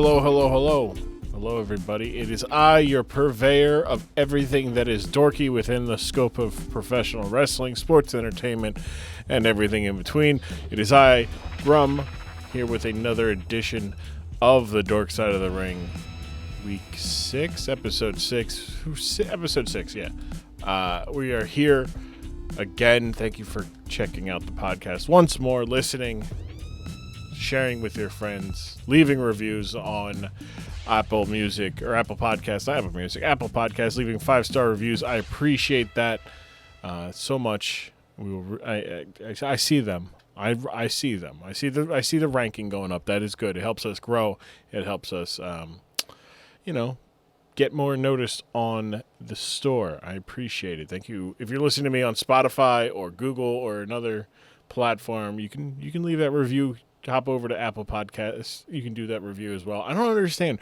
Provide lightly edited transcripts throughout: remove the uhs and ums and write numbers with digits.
hello, hello, hello. Hello, everybody. It is I, your purveyor of everything that is dorky within the scope of professional wrestling, sports entertainment, and everything in between. It is I, Grumm, here with another edition of the Dork Side of the Ring. Week 6, episode 6. Episode 6, yeah. We are here again. Thank you for checking out the podcast once more, listening, sharing with your friends, leaving reviews on Apple Music or Apple Podcasts, not Apple Music, Apple Podcasts, leaving 5-star reviews. I appreciate that so much. I see them. I see them. I see the ranking going up. That is good. It helps us grow. It helps us, get more noticed on the store. I appreciate it. Thank you. If you're listening to me on Spotify or Google or another platform, you can leave that review. Hop over to Apple Podcasts. You can do that review as well. I don't understand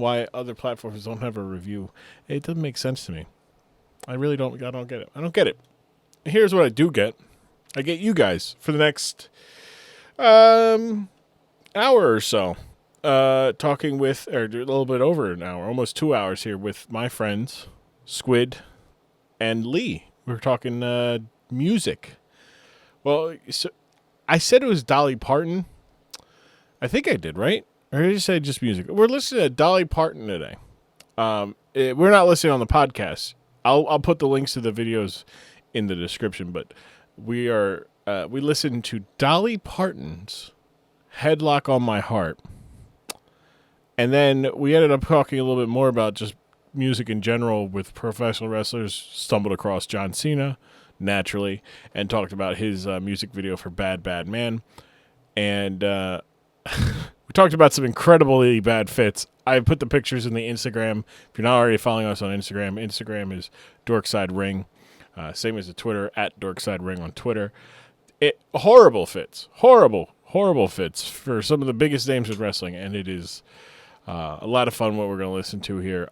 why other platforms don't have a review. It doesn't make sense to me. I really don't. I don't get it. Here's what I do get. I get you guys for the next hour or so. Talking with, or a little bit over an hour, almost 2 hours here with my friends, Squid and Lee. We're talking music. Well, so I said it was Dolly Parton. I think I did, right? Or did I say just music? We're listening to Dolly Parton today. We're not listening on the podcast. I'll put the links to the videos in the description, but we listened to Dolly Parton's Headlock on My Heart. And then we ended up talking a little bit more about just music in general with professional wrestlers. Stumbled across John Cena, naturally, and talked about his music video for Bad Bad Man. And we talked about some incredibly bad fits. I put the pictures in the Instagram. If you're not already following us on Instagram is Dorkside Ring. Same as the Twitter, at Dorkside Ring on Twitter. Horrible fits. Horrible fits for some of the biggest names in wrestling, and it is a lot of fun what we're going to listen to here.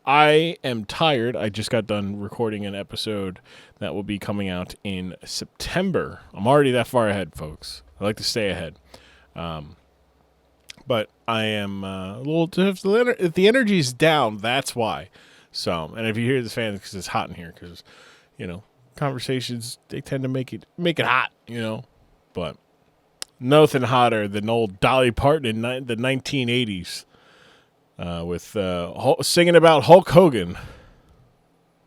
I am tired. I just got done recording an episode that will be coming out in September. I'm already that far ahead, folks. I like to stay ahead. But I am a little... If the energy's down, that's why. So, and if you hear the fans, because it's hot in here, because, conversations, they tend to make it hot, But nothing hotter than old Dolly Parton in the 1980s. With singing about Hulk Hogan.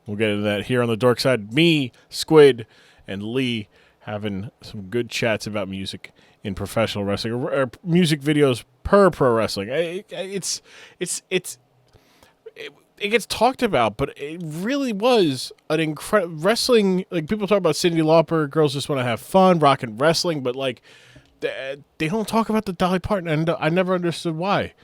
We'll get into that here on the Dork Side. Me, Squid, and Lee having some good chats about music in professional wrestling, or music videos per pro wrestling. It gets talked about, but it really was an incredible wrestling. Like, people talk about Cyndi Lauper, girls just want to have fun, rocking wrestling, but like they don't talk about the Dolly Parton, and I never understood why.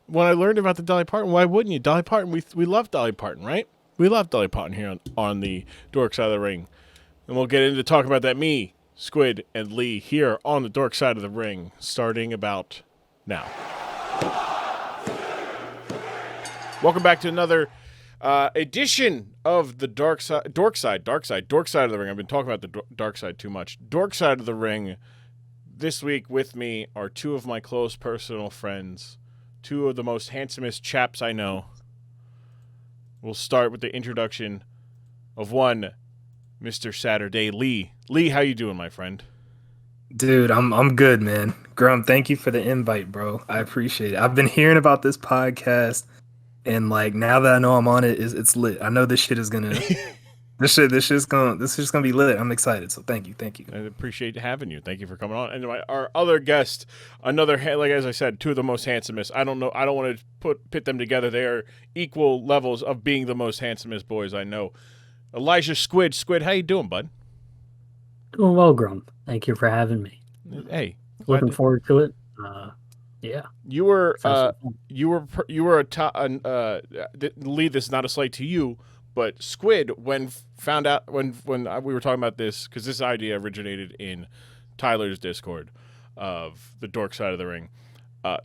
When I learned about the Dolly Parton, why wouldn't you? Dolly Parton, we love Dolly Parton, right? We love Dolly Parton here on the Dork Side of the Ring. And we'll get into talking about that. Me, Squid, and Lee here on the Dork Side of the Ring, starting about now. Welcome back to another edition of the Dork Side of the Ring. I've been talking about the Dark Side too much. Dork Side of the Ring. This week with me are two of my close personal friends. Two of the most handsomest chaps I know. We'll start with the introduction of one, Mr. Saturday, Lee. Lee, how you doing, my friend? Dude, I'm good, man. Grumm, thank you for the invite, bro. I appreciate it. I've been hearing about this podcast, and like now that I know I'm on it, it's lit. I know this shit is gonna this shit's gonna be lit. I'm excited. So thank you. I appreciate having you. Thank you for coming on. And our other guest, like as I said, two of the most handsomest. I don't want to pit them together. They are equal levels of being the most handsomest boys I know. Elijah Squid. Squid, how you doing, bud? Doing well, Grumm. Thank you for having me. Hey, looking forward to it. Yeah. You were a top. Lee, this is not a slight to you. But Squid, when we were talking about this, because this idea originated in Tyler's Discord of the Dork Side of the Ring,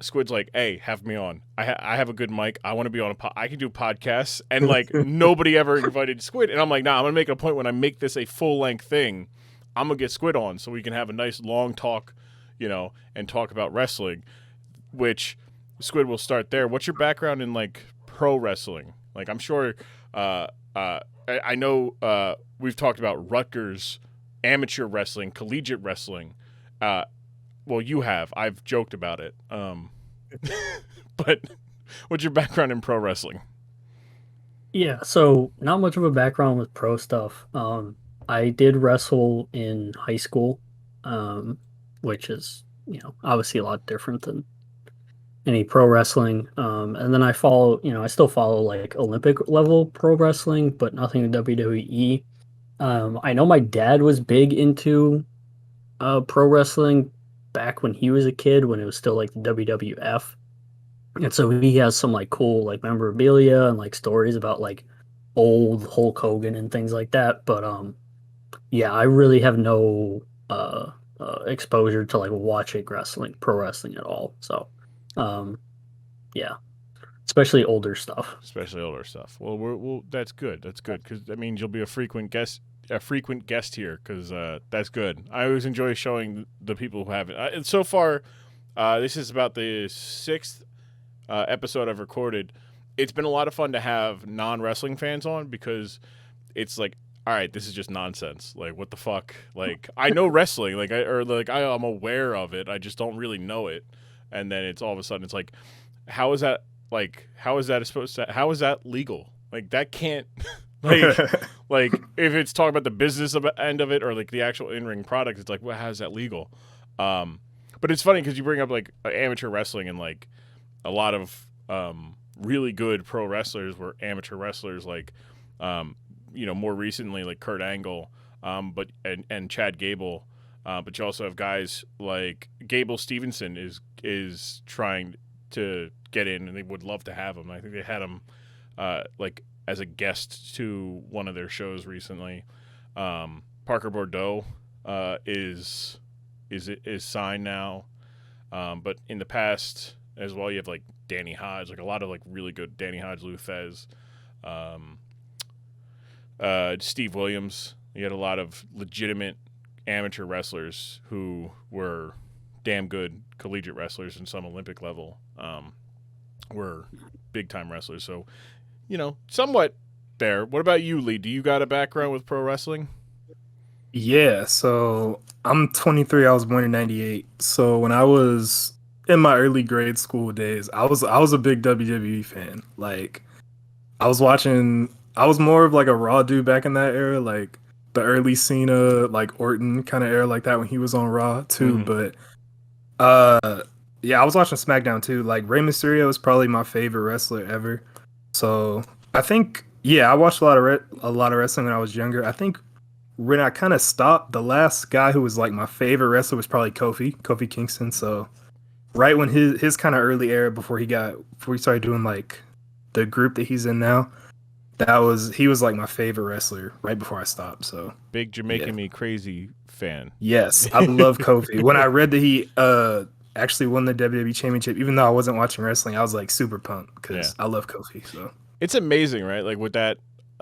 Squid's like, "Hey, have me on. I have a good mic. I want to be on I can do podcasts." And like nobody ever invited Squid, and I'm like, "Nah, I'm gonna make it a point when I make this a full length thing, I'm gonna get Squid on so we can have a nice long talk, and talk about wrestling." Which Squid, we'll start there. What's your background in like pro wrestling? Like, I'm sure, I know we've talked about Rutgers amateur wrestling, collegiate wrestling. Well, you have. I've joked about it. But what's your background in pro wrestling? Yeah, so not much of a background with pro stuff. I did wrestle in high school, which is, obviously a lot different than any pro wrestling. And then I still follow like Olympic level pro wrestling, but nothing WWE. I know my dad was big into pro wrestling back when he was a kid, when it was still like the WWF. And so he has some like cool like memorabilia and like stories about like old Hulk Hogan and things like that. But yeah, I really have no exposure to like watching pro wrestling at all. So yeah, especially older stuff. Especially older stuff. Well, well, that's good. That's good because that means you'll be a frequent guest here because that's good. I always enjoy showing the people who haven't. And so far, this is about the sixth episode I've recorded. It's been a lot of fun to have non-wrestling fans on because it's like, all right, this is just nonsense. Like, what the fuck? Like, I know wrestling, I'm aware of it. I just don't really know it. And then it's all of a sudden, it's like, how is that legal? Like, that can't, like if it's talking about the business end of it or like the actual in-ring product, it's like, well, how is that legal? But it's funny because you bring up like amateur wrestling and like a lot of really good pro wrestlers were amateur wrestlers, like more recently like Kurt Angle, but Chad Gable, but you also have guys like Gable Stevenson is trying to get in, and they would love to have him. I think they had him like as a guest to one of their shows recently. Parker Bordeaux is signed now, but in the past as well, you have like Danny Hodge, like a lot of like really good Danny Hodge, Lou Thez, Steve Williams. You had a lot of legitimate amateur wrestlers who were damn good collegiate wrestlers and some Olympic level were big time wrestlers. So, somewhat there. What about you, Lee? Do you got a background with pro wrestling? Yeah, so I'm 23. I was born in 98. So when I was in my early grade school days, I was a big WWE fan. Like, I was more of like a Raw dude back in that era, like the early Cena, like Orton kind of era like that when he was on Raw too. Mm-hmm. But yeah, I was watching SmackDown too. Like Rey Mysterio is probably my favorite wrestler ever. So I think, yeah, I watched a lot of wrestling when I was younger. I think when I kind of stopped, the last guy who was like my favorite wrestler was probably Kofi Kingston. So right when his kind of early era before he started doing like the group that he's in now, he was like my favorite wrestler right before I stopped. So big Jamaican Me Crazy fan. Yes, I love Kofi. When I read that he actually won the WWE Championship, even though I wasn't watching wrestling, I was like super pumped because I love Kofi. So it's amazing, right? Like with that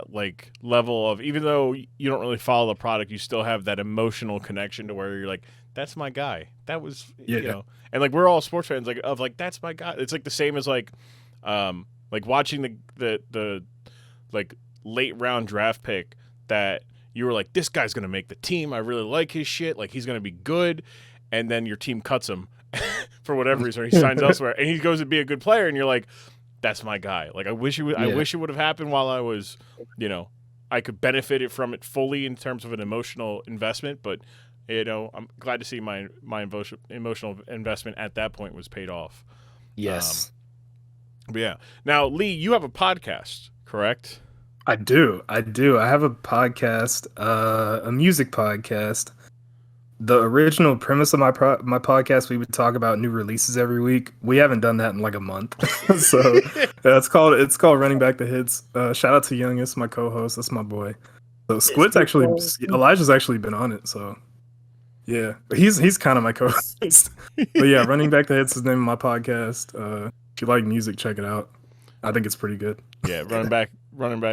like level of, even though you don't really follow the product, you still have that emotional connection to where you're like, that's my guy. That was and like we're all sports fans like that's my guy. It's like the same as like watching the like late round draft pick that you were like, this guy's gonna make the team. I really like his shit. Like he's gonna be good, and then your team cuts him for whatever reason, or he signs elsewhere, and he goes to be a good player, and you're like, that's my guy. Like I wish it would have happened while I was, I could benefit from it fully in terms of an emotional investment, but I'm glad to see my emotional investment at that point was paid off. Yes. But yeah. Now, Lee, you have a podcast, correct? I do. I have a podcast, a music podcast. The original premise of my podcast, we would talk about new releases every week. We haven't done that in like a month. So it's called Running Back the Hits. Shout out to Youngest, my co-host. That's my boy. So Elijah's actually been on it. So yeah, he's kind of my co-host. But yeah, Running Back the Hits is the name of my podcast. If you like music, check it out. I think it's pretty good. Yeah, running back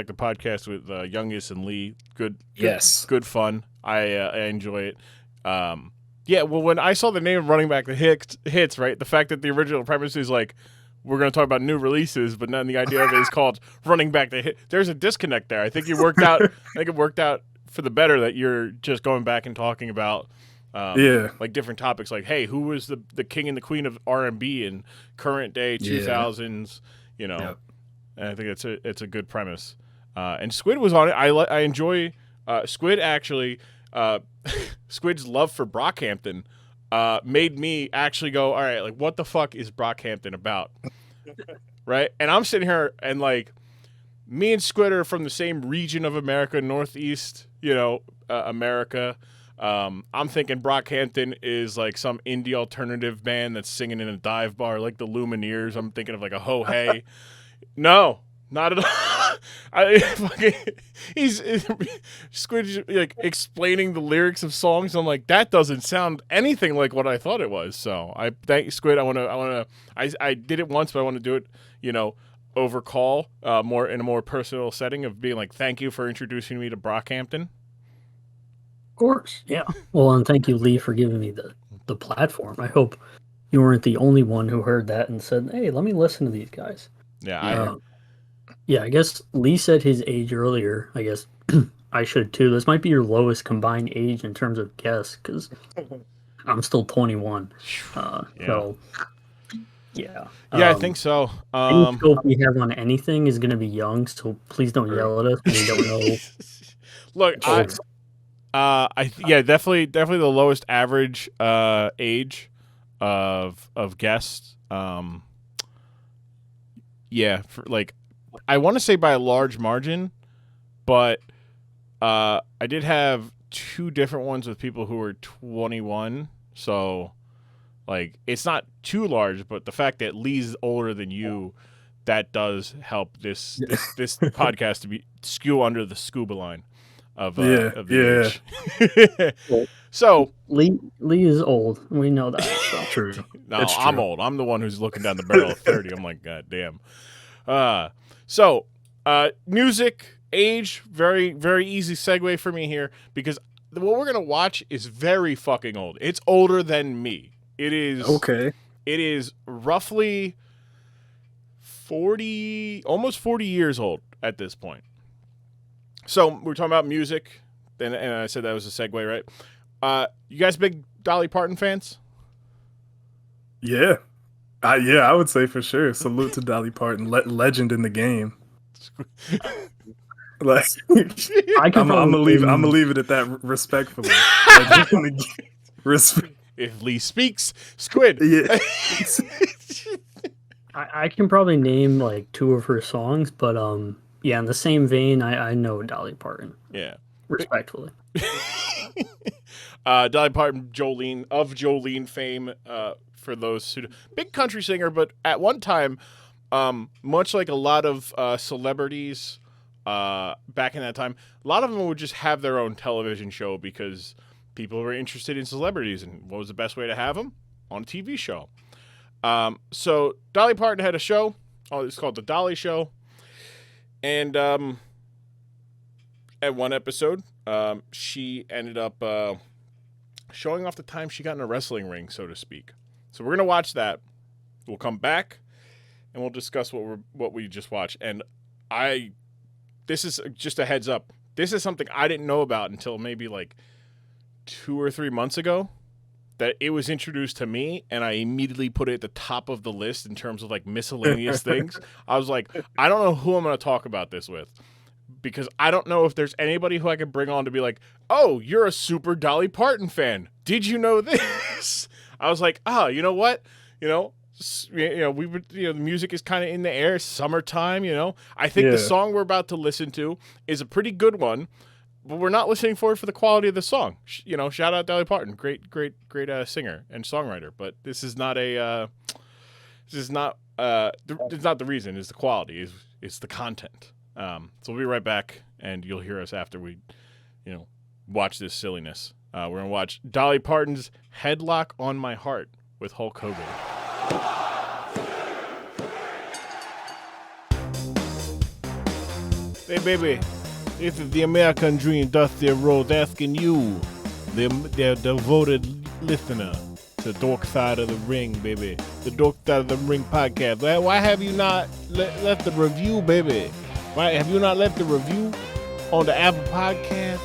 the podcast with Youngest and Lee. Good good fun. I enjoy it. Yeah, well, when I saw the name of Running Back the Hits, right, the fact that the original premise is like, we're going to talk about new releases, but then the idea of it is called running back the hit. There's a disconnect there. I think it worked out for the better that you're just going back and talking about like different topics, like, hey, who was the king and the queen of R&B in current day 2000s, you know. Yep. And I think it's a good premise. And Squid was on it. I enjoy Squid actually. Squid's love for Brockhampton made me actually go, all right, like, what the fuck is Brockhampton about? Right? And I'm sitting here and, like, me and Squid are from the same region of America, Northeast, you know, America. I'm thinking Brockhampton is like some indie alternative band that's singing in a dive bar, like the Lumineers. I'm thinking of like a Ho Hey. No, not at all. He's Squid like explaining the lyrics of songs. I'm like, that doesn't sound anything like what I thought it was. So I thank Squid. I did it once, but I want to do it, you know, over call, more in a more personal setting of being like, thank you for introducing me to Brockhampton. Of course, yeah. Well, and thank you, Lee, for giving me the platform. I hope you weren't the only one who heard that and said, hey, let me listen to these guys. Yeah, I guess Lee said his age earlier. I guess I should too. This might be your lowest combined age in terms of guess, because I'm still 21. So, yeah. I think so. Any scope we have on anything is going to be young, so please don't yell at us when we don't know. Look, definitely the lowest average age of guests. For like, I want to say by a large margin, but I did have two different ones with people who were 21. So, like, it's not too large, but the fact that Lee's older than you, that does help this podcast to be skew under the scuba line of the age. So Lee is old. We know that. So. True. No, I'm old. I'm the one who's looking down the barrel of 30. I'm like, God damn. So music, age, very, very easy segue for me here, because what we're gonna watch is very fucking old. It's older than me. It is okay. It is roughly 40, almost 40 years old at this point. So we're talking about music, and I said that was a segue, right? You guys big Dolly Parton fans? Yeah. I would say for sure. Salute to Dolly Parton, legend in the game. Like, I'm gonna leave it at that respectfully. If Lee speaks, Squid. Yeah. I can probably name like two of her songs, but in the same vein, I know Dolly Parton. Yeah. Respectfully. Dolly Parton, Jolene fame, for those who big country singer, but at one time, much like a lot of celebrities back in that time, a lot of them would just have their own television show because people were interested in celebrities, and what was the best way to have them? On a TV show. So Dolly Parton had a show. It's called The Dolly Show. And at one episode, she ended up showing off the time she got in a wrestling ring, so to speak. So we're going to watch that. We'll come back, and we'll discuss what we just watched. And this is just a heads up. This is something I didn't know about until maybe like 2 or 3 months ago, that it was introduced to me, and I immediately put it at the top of the list in terms of like miscellaneous things. I was like, I don't know who I'm going to talk about this with, because I don't know if there's anybody who I could bring on to be like, oh, you're a super Dolly Parton fan. Did you know this? I was like, you know what? We would, the music is kind of in the air, summertime, I think the song we're about to listen to is a pretty good one, but we're not listening for the quality of the song. Shout out Dolly Parton, great singer and songwriter. But this is not it's not the reason. It's the quality. It's the content. So we'll be right back, and you'll hear us after we, watch this silliness. We're gonna watch Dolly Parton's "Headlock on My Heart" with Hulk Hogan. Hey, baby. This is the American Dream, Dusty Rhodes, asking you, their devoted listener, to Dork Side of the Ring, baby. The Dork Side of the Ring podcast. Why have you not left the review, baby? Why have you not left the review on the Apple Podcast?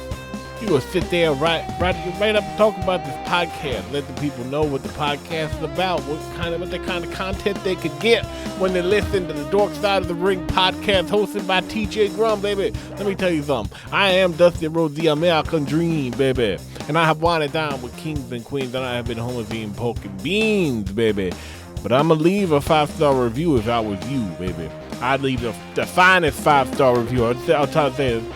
You will sit there right up and talk about this podcast. Let the people know what the podcast is about, what kind of content they could get when they listen to the Dork Side of the Ring podcast hosted by TJ Grumm, baby. Let me tell you something. I am Dusty Rhodes, the American Dream, baby. And I have wanted down with kings and queens, and I have been home eating pork and beans, baby. But I'm going to leave a 5-star review if I was you, baby. I'd leave the finest 5-star review. I'll tell them,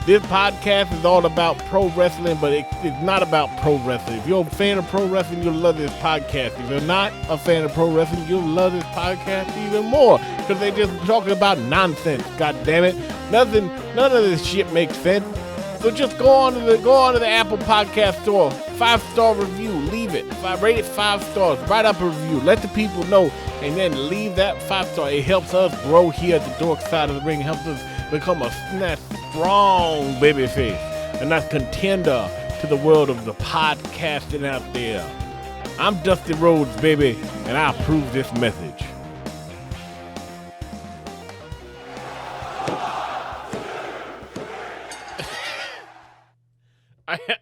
this podcast is all about pro wrestling, but it's not about pro wrestling. If you're a fan of pro wrestling, you'll love this podcast. If you're not a fan of pro wrestling, you'll love this podcast even more because they're just talking about nonsense. God damn it, none of this shit makes sense. So just go on to the Apple Podcast store, 5-star review, leave it. Rate it 5 stars, write up a review, let the people know, and then leave that 5-star. It helps us grow here at the Dork Side of the Ring. It helps us become a strong babyface, and that's contender to the world of the podcasting out there. I'm Dusty Rhodes, baby, and I approve this message.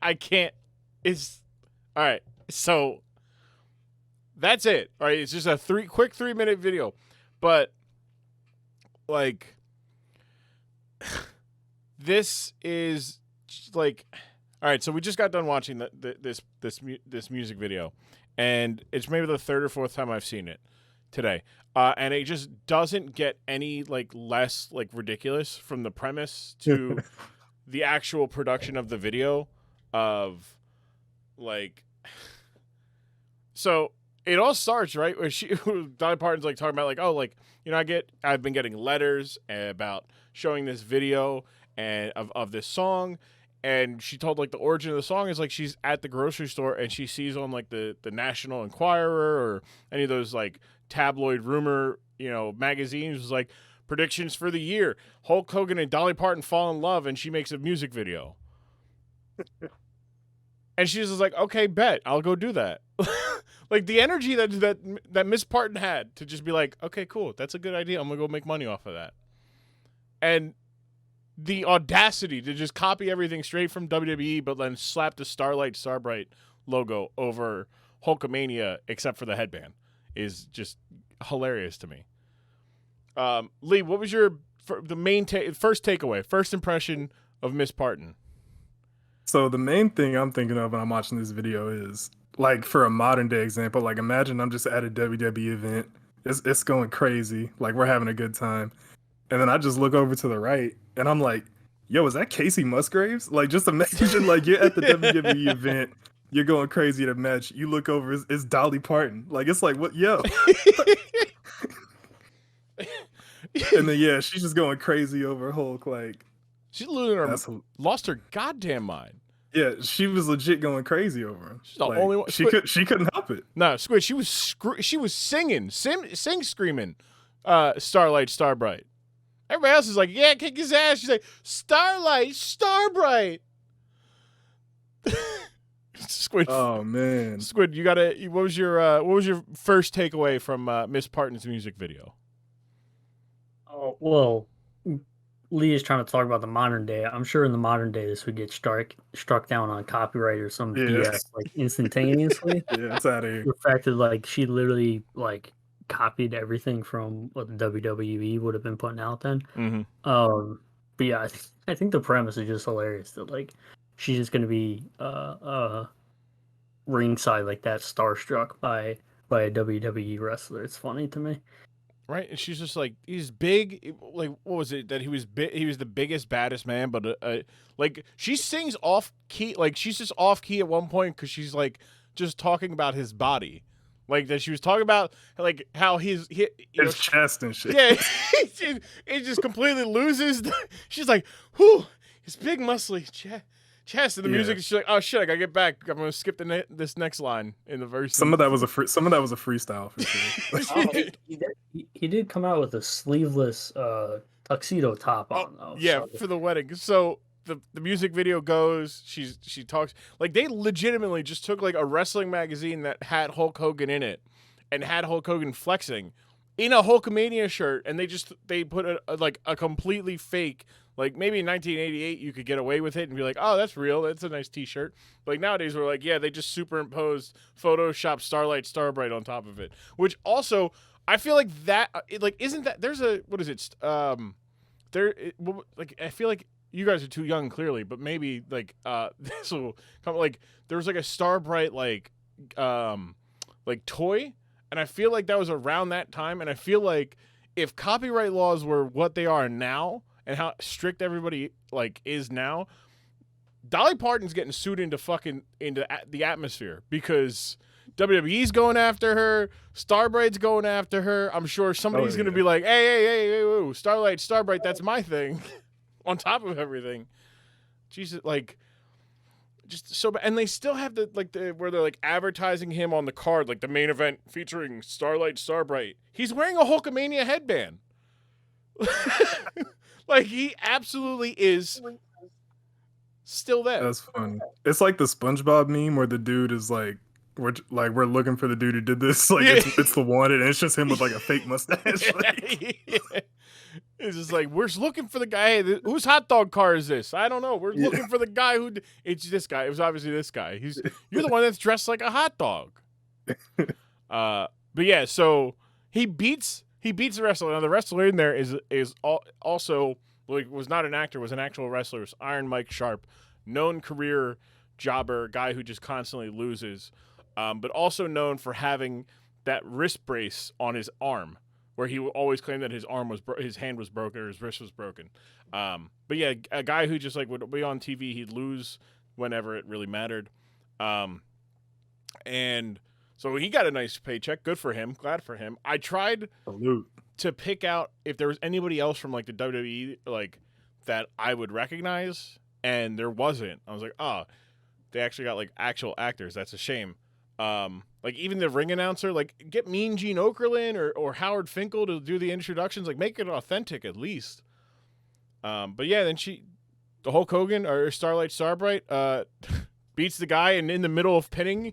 I can't. It's all right. So that's it. All right. It's just a quick 3-minute video, but like this is like, all right. So we just got done watching this music video, and it's maybe the 3rd or 4th time I've seen it today, and it just doesn't get any like less like ridiculous from the premise to the actual production of the video. Of like, so it all starts right where Dolly Parton's like talking about like, oh, like, you know, I've been getting letters about showing this video and of this song, and she told like the origin of the song is like she's at the grocery store and she sees on like the National Enquirer or any of those like tabloid rumor, you know, magazines was like predictions for the year, Hulk Hogan and Dolly Parton fall in love, and she makes a music video. And she's just like, okay, bet, I'll go do that. Like the energy that Miss Parton had to just be like, okay, cool, that's a good idea. I'm gonna go make money off of that. And the audacity to just copy everything straight from WWE, but then slap the Starbright logo over Hulkamania, except for the headband, is just hilarious to me. Lee, what was your first takeaway, first impression of Miss Parton? So the main thing I'm thinking of when I'm watching this video is, like, for a modern day example, like imagine I'm just at a WWE event. It's going crazy. Like, we're having a good time. And then I just look over to the right and I'm like, yo, is that Casey Musgraves? Like, just imagine like you're at the WWE event, you're going crazy at a match. You look over, it's Dolly Parton. Like, it's like, what, yo? And then, yeah, she's just going crazy over Hulk. Like, she's lost her goddamn mind. Yeah, she was legit going crazy over him. She's the only one. She couldn't help it. No, Squid. She was singing, screaming, Starbright. Everybody else is like, yeah, kick his ass. She's like, Starlight, Starbright. Squid. Oh man, Squid. What was your first takeaway from Miss Parton's music video? Oh well. Lee is trying to talk about the modern day. I'm sure in the modern day this would get struck down on copyright or some BS like instantaneously. Yeah, it's out of here. The fact that like she literally like copied everything from what the WWE would have been putting out then. Mm-hmm. But yeah, I think the premise is just hilarious that like she's just gonna be ringside like that, starstruck by a WWE wrestler. It's funny to me. Right, and she's just like, he's big. Like, what was it that he was? He was the biggest, baddest man. But like, she sings off key. Like, she's just off key at one point because she's like just talking about his body, like that she was talking about like how his chest and shit. Yeah, it just completely loses. She's like, whew, his big muscly chest, and the music. She's like, oh shit, I gotta get back. I'm gonna skip this next line in the verse. Some of that was a freestyle for sure. He did come out with a sleeveless tuxedo top on though. Yeah, so. for the wedding. So the music video goes. She talks like they legitimately just took like a wrestling magazine that had Hulk Hogan in it and had Hulk Hogan flexing in a Hulkamania shirt, and they put a completely fake. Like maybe in 1988 you could get away with it and be like, oh, that's real. That's a nice T-shirt. Like nowadays we're like, yeah, they just superimposed Photoshop Starlight Starbright on top of it. Which also I feel like that isn't that there's a what is it like I feel like you guys are too young clearly, but maybe like this will come like there was like a Starbright like toy, and I feel like that was around that time, and I feel like if copyright laws were what they are now and how strict everybody like is now, Dolly Parton's getting sued into the atmosphere because WWE's going after her, Starbright's going after her. I'm sure somebody's going to be like, hey, whoa, Starlight, Starbright, that's my thing. On top of everything. Jesus, like, just so bad. And they still have where they're like advertising him on the card, like the main event featuring Starlight, Starbright. He's wearing a Hulkamania headband. Like, he absolutely is still there. That's funny. It's like the SpongeBob meme where the dude is like, we're looking for the dude who did this. Like, it's the wanted, and it's just him with like a fake mustache. Yeah. It's just like, we're looking for the guy. Hey, whose hot dog car is this? I don't know. We're looking for the guy who. It's this guy. It was obviously this guy. You're the one that's dressed like a hot dog. But yeah, so he beats the wrestler. Now the wrestler in there is also like was not an actor, was an actual wrestler. It was Iron Mike Sharp, known career jobber, guy who just constantly loses, but also known for having that wrist brace on his arm, where he always claimed that his hand was broken or his wrist was broken. But yeah, a guy who just like would be on TV, he'd lose whenever it really mattered. And so he got a nice paycheck. Good for him. Glad for him. I tried to pick out if there was anybody else from like the WWE like that I would recognize, and there wasn't. I was like, oh, they actually got like actual actors. That's a shame. Like even the ring announcer, like get Mean Gene Okerlund or Howard Finkel to do the introductions, like make it authentic at least. But yeah, then the Hulk Hogan or Starlight Starbright, beats the guy, and in the middle of pinning,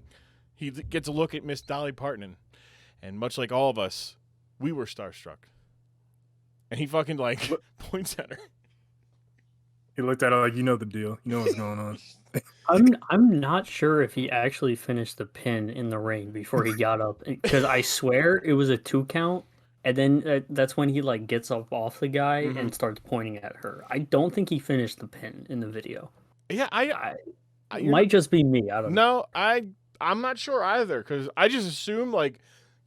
he gets a look at Miss Dolly Parton, and much like all of us, we were starstruck. And he fucking like points at her. He looked at her like, you know the deal, you know what's going on. I'm not sure if he actually finished the pin in the ring before he got up, because I swear it was a 2 count, and then that's when he like gets up off the guy and starts pointing at her. I don't think he finished the pin in the video. Yeah, I might just be me. I don't know. No, I'm not sure either, because I just assume like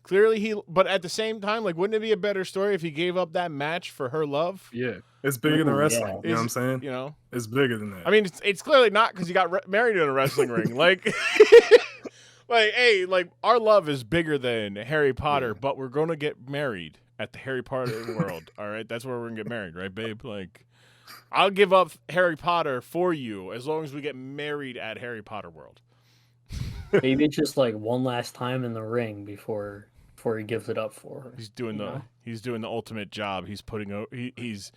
clearly but at the same time, like wouldn't it be a better story if he gave up that match for her love? Yeah, it's bigger than wrestling. Yeah. You know what I'm saying? You know, it's bigger than that. I mean, it's clearly not, because he got married in a wrestling ring. Like, like, hey, like our love is bigger than Harry Potter, but we're gonna get married at the Harry Potter world. All right, that's where we're gonna get married, right, babe? Like, I'll give up Harry Potter for you as long as we get married at Harry Potter world. Maybe it's just like one last time in the ring before he gives it up for her. He's doing the ultimate job. He's putting he's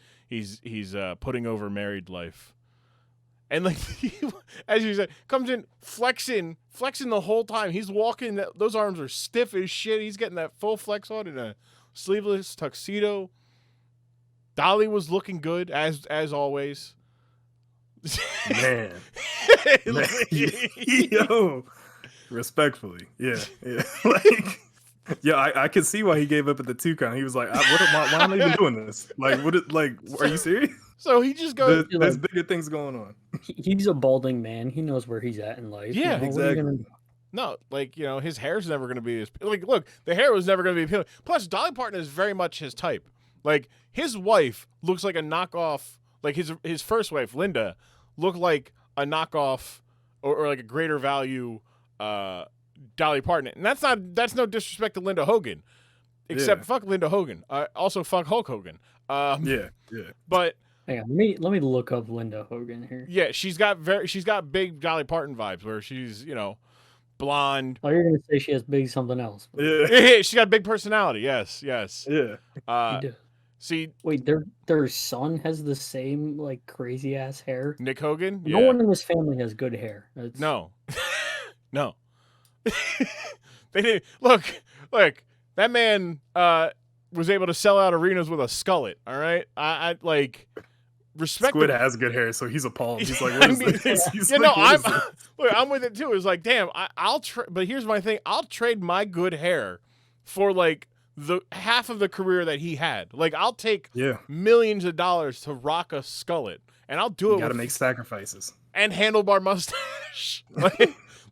putting over married life. And like as you said, comes in flexing the whole time. He's walking, those arms are stiff as shit. He's getting that full flex on in a sleeveless tuxedo. Dolly was looking good as always. Man. Yo, respectfully, yeah. Like, yeah, I could see why he gave up at the 2 count. He was like, why am I even doing this? Like, are you serious? So he just goes. There's bigger things going on. He's a balding man. He knows where he's at in life. Yeah, exactly. No, like, you know, his hair's never going to be like, look, the hair was never going to be appealing. Plus, Dolly Parton is very much his type. Like, his wife looks like a knockoff. Like his first wife, Linda, looked like a knockoff or like a greater value Dolly Parton. And that's no disrespect to Linda Hogan, except fuck Linda Hogan. Also fuck Hulk Hogan. Yeah. But hang on, let me look up Linda Hogan here. Yeah, she's got big Dolly Parton vibes, where she's, you know, blonde. Oh, you're gonna say she has big something else. Yeah. She got a big personality. Yes. Yeah. See, Wait, their son has the same like crazy ass hair. Nick Hogan? No Yeah. one in this family has good hair. It's, No. No. They didn't look, that man was able to sell out arenas with a skullet, all right? I like respect Squid the- has good hair, so he's appalled. He's like, what is this? He's Yeah, like, no, what is this? look, I'm with it too. It's like, damn, but here's my thing. I'll trade my good hair for like the half of the career that he had. Like I'll take Yeah. millions of dollars to rock a skullet, and I'll do it You got to with make sacrifices. and handlebar mustache.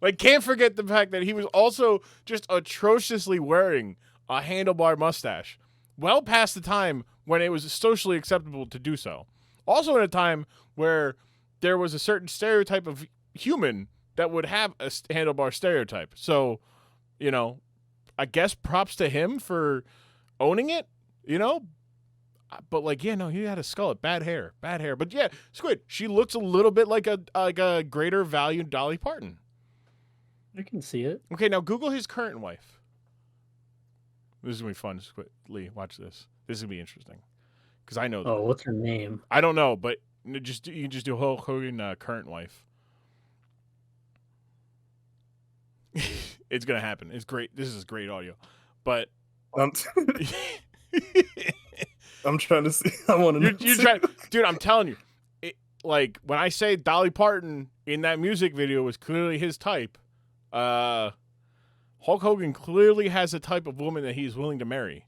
like, can't forget the fact that he was also just atrociously wearing a handlebar mustache, well past the time when it was socially acceptable to do so. Also, in a time where there was a certain stereotype of human that would have a handlebar stereotype. So, you know, I guess props to him for owning it. You know. But like, yeah, no, he had a skullet, bad hair. But yeah, Squid, she looks a little bit like a greater value Dolly Parton. I can see it. Okay, now Google his current wife. This is gonna be fun, Squid. Lee, watch this. This is gonna be interesting because I know. Oh, what's her name? I don't know, but you can just do Hulk Hogan current wife. It's gonna happen. It's great. This is great audio, but. I'm trying to see. I want to know. You're trying, dude. I'm telling you, like when I say Dolly Parton in that music video was clearly his type, Hulk Hogan clearly has a type of woman that he's willing to marry.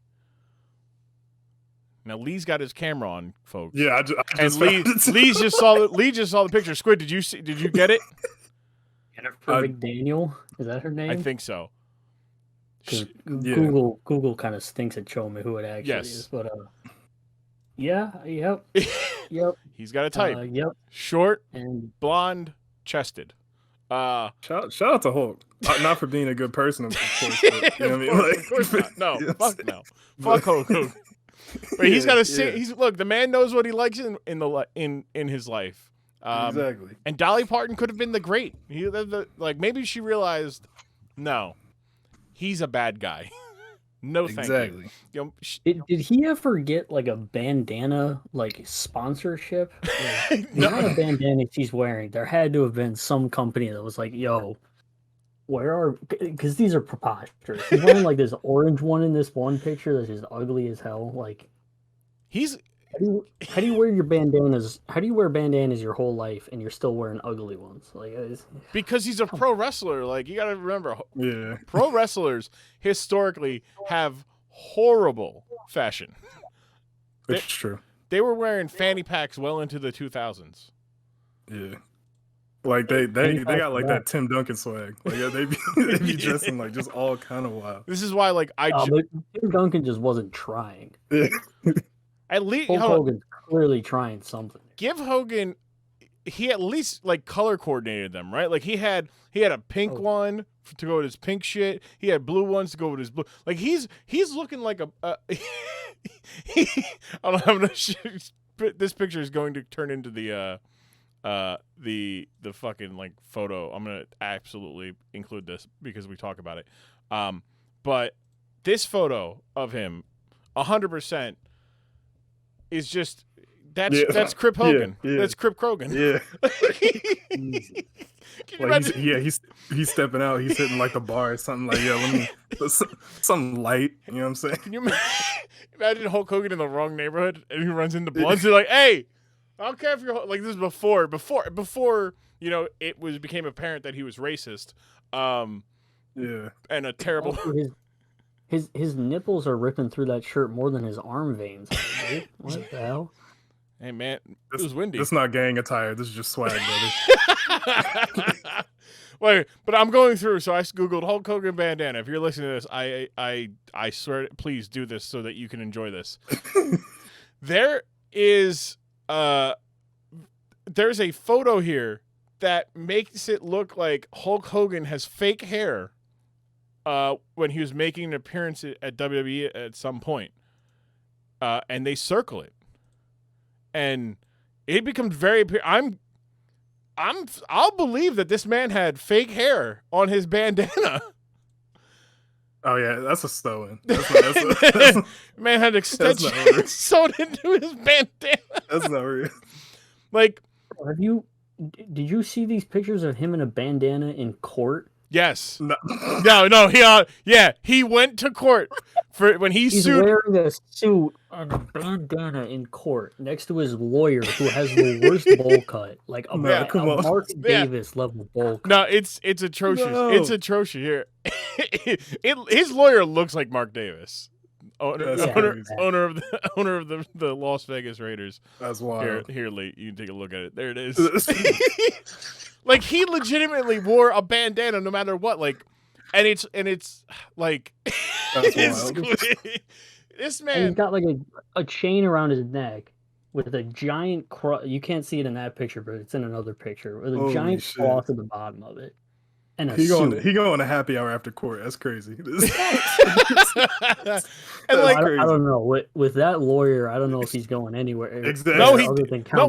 Now Lee's got his camera on, folks. Yeah, I just Lee just saw the picture. Squid, did you get it? Jennifer McDaniel, is that her name? I think so. 'Cause Yeah. Google kind of stinks at showing me who it actually is, but yeah, yep. He's got a type. Yep. Short, And blonde, chested. Shout out to Hulk. Not for being a good person, of course. But, you know what I mean? Of course not. No, Yes. fuck no. Fuck Hulk Hogan. But he's got to Yeah. see. Look. The man knows what he likes in his life. Exactly. And Dolly Parton could have been the great. Like maybe she realized, no, he's a bad guy. No, thank Exactly. you. You know, did he ever get like a bandana like sponsorship? Like, the amount of bandanas he's wearing, there had to have been some company that was like, "Yo, where are?" Because these are preposterous. He's wearing like this orange one in this one picture that's just ugly as hell. Like, he's how do you wear your bandanas? How do you wear bandanas your whole life and you're still wearing ugly ones? Like, because he's a pro wrestler. Like you got to remember, Yeah. pro wrestlers historically have horrible fashion. It's true. They were wearing fanny packs well into the 2000s. Yeah. Like they got like that Tim Duncan swag. Like they be dressing like just all kind of wild. This is why, like, but Tim Duncan just wasn't trying. Yeah. at least Hulk Hogan's clearly trying something. give Hogan. He at least like color coordinated them, right? Like he had a pink one to go with his pink shit. He had blue ones to go with his blue. Like he's looking like a. This picture is going to turn into the fucking like photo. I'm gonna absolutely include this because we talk about it. But this photo of him, 100%, is just that's Crip Hogan. Yeah. That's Crip Krogan. Yeah. Can you Like imagine? he's stepping out. He's hitting like the bar or something. Like let me something light. You know what I'm saying? Can you imagine Hulk Hogan in the wrong neighborhood and he runs into Bloods? They're like, "Hey, I don't care if you're like this is before you know it became apparent that he was racist." Yeah. And a terrible. Also, his nipples are ripping through that shirt more than his arm veins. Dude. What the hell? Hey man, it was windy. It's not gang attire. This is just swag, brother. Wait, but I'm going through, so I googled Hulk Hogan bandana. If you're listening to this, I swear, please do this so that you can enjoy this. There is there's a photo here that makes it look like Hulk Hogan has fake hair when he was making an appearance at WWE at some point, and they circle it, and it becomes very. I'll believe that this man had fake hair on his bandana. Oh yeah, that's a sewing. Man had extensions sewn into his bandana. That's not real. Like, did you see these pictures of him in a bandana in court? yes. No. He went to court for when He's sued. wearing a suit and a bandana in court next to his lawyer, who has the worst bowl cut, like a Mark Davis level bowl cut. No, it's atrocious. No. It's atrocious here. His lawyer looks like Mark Davis, owner of the Las Vegas Raiders. That's wild. Here, Lee, you can take a look at it. There it is. Like, he legitimately wore a bandana no matter what. Like, and it's like That's wild. This man, and he's got like a chain around his neck with a giant cross. You can't see it in that picture, but it's in another picture with a giant cross at the bottom of it. And he going to happy hour after court. That's crazy. and like, I don't know with that lawyer. I don't know if he's going anywhere. Exactly.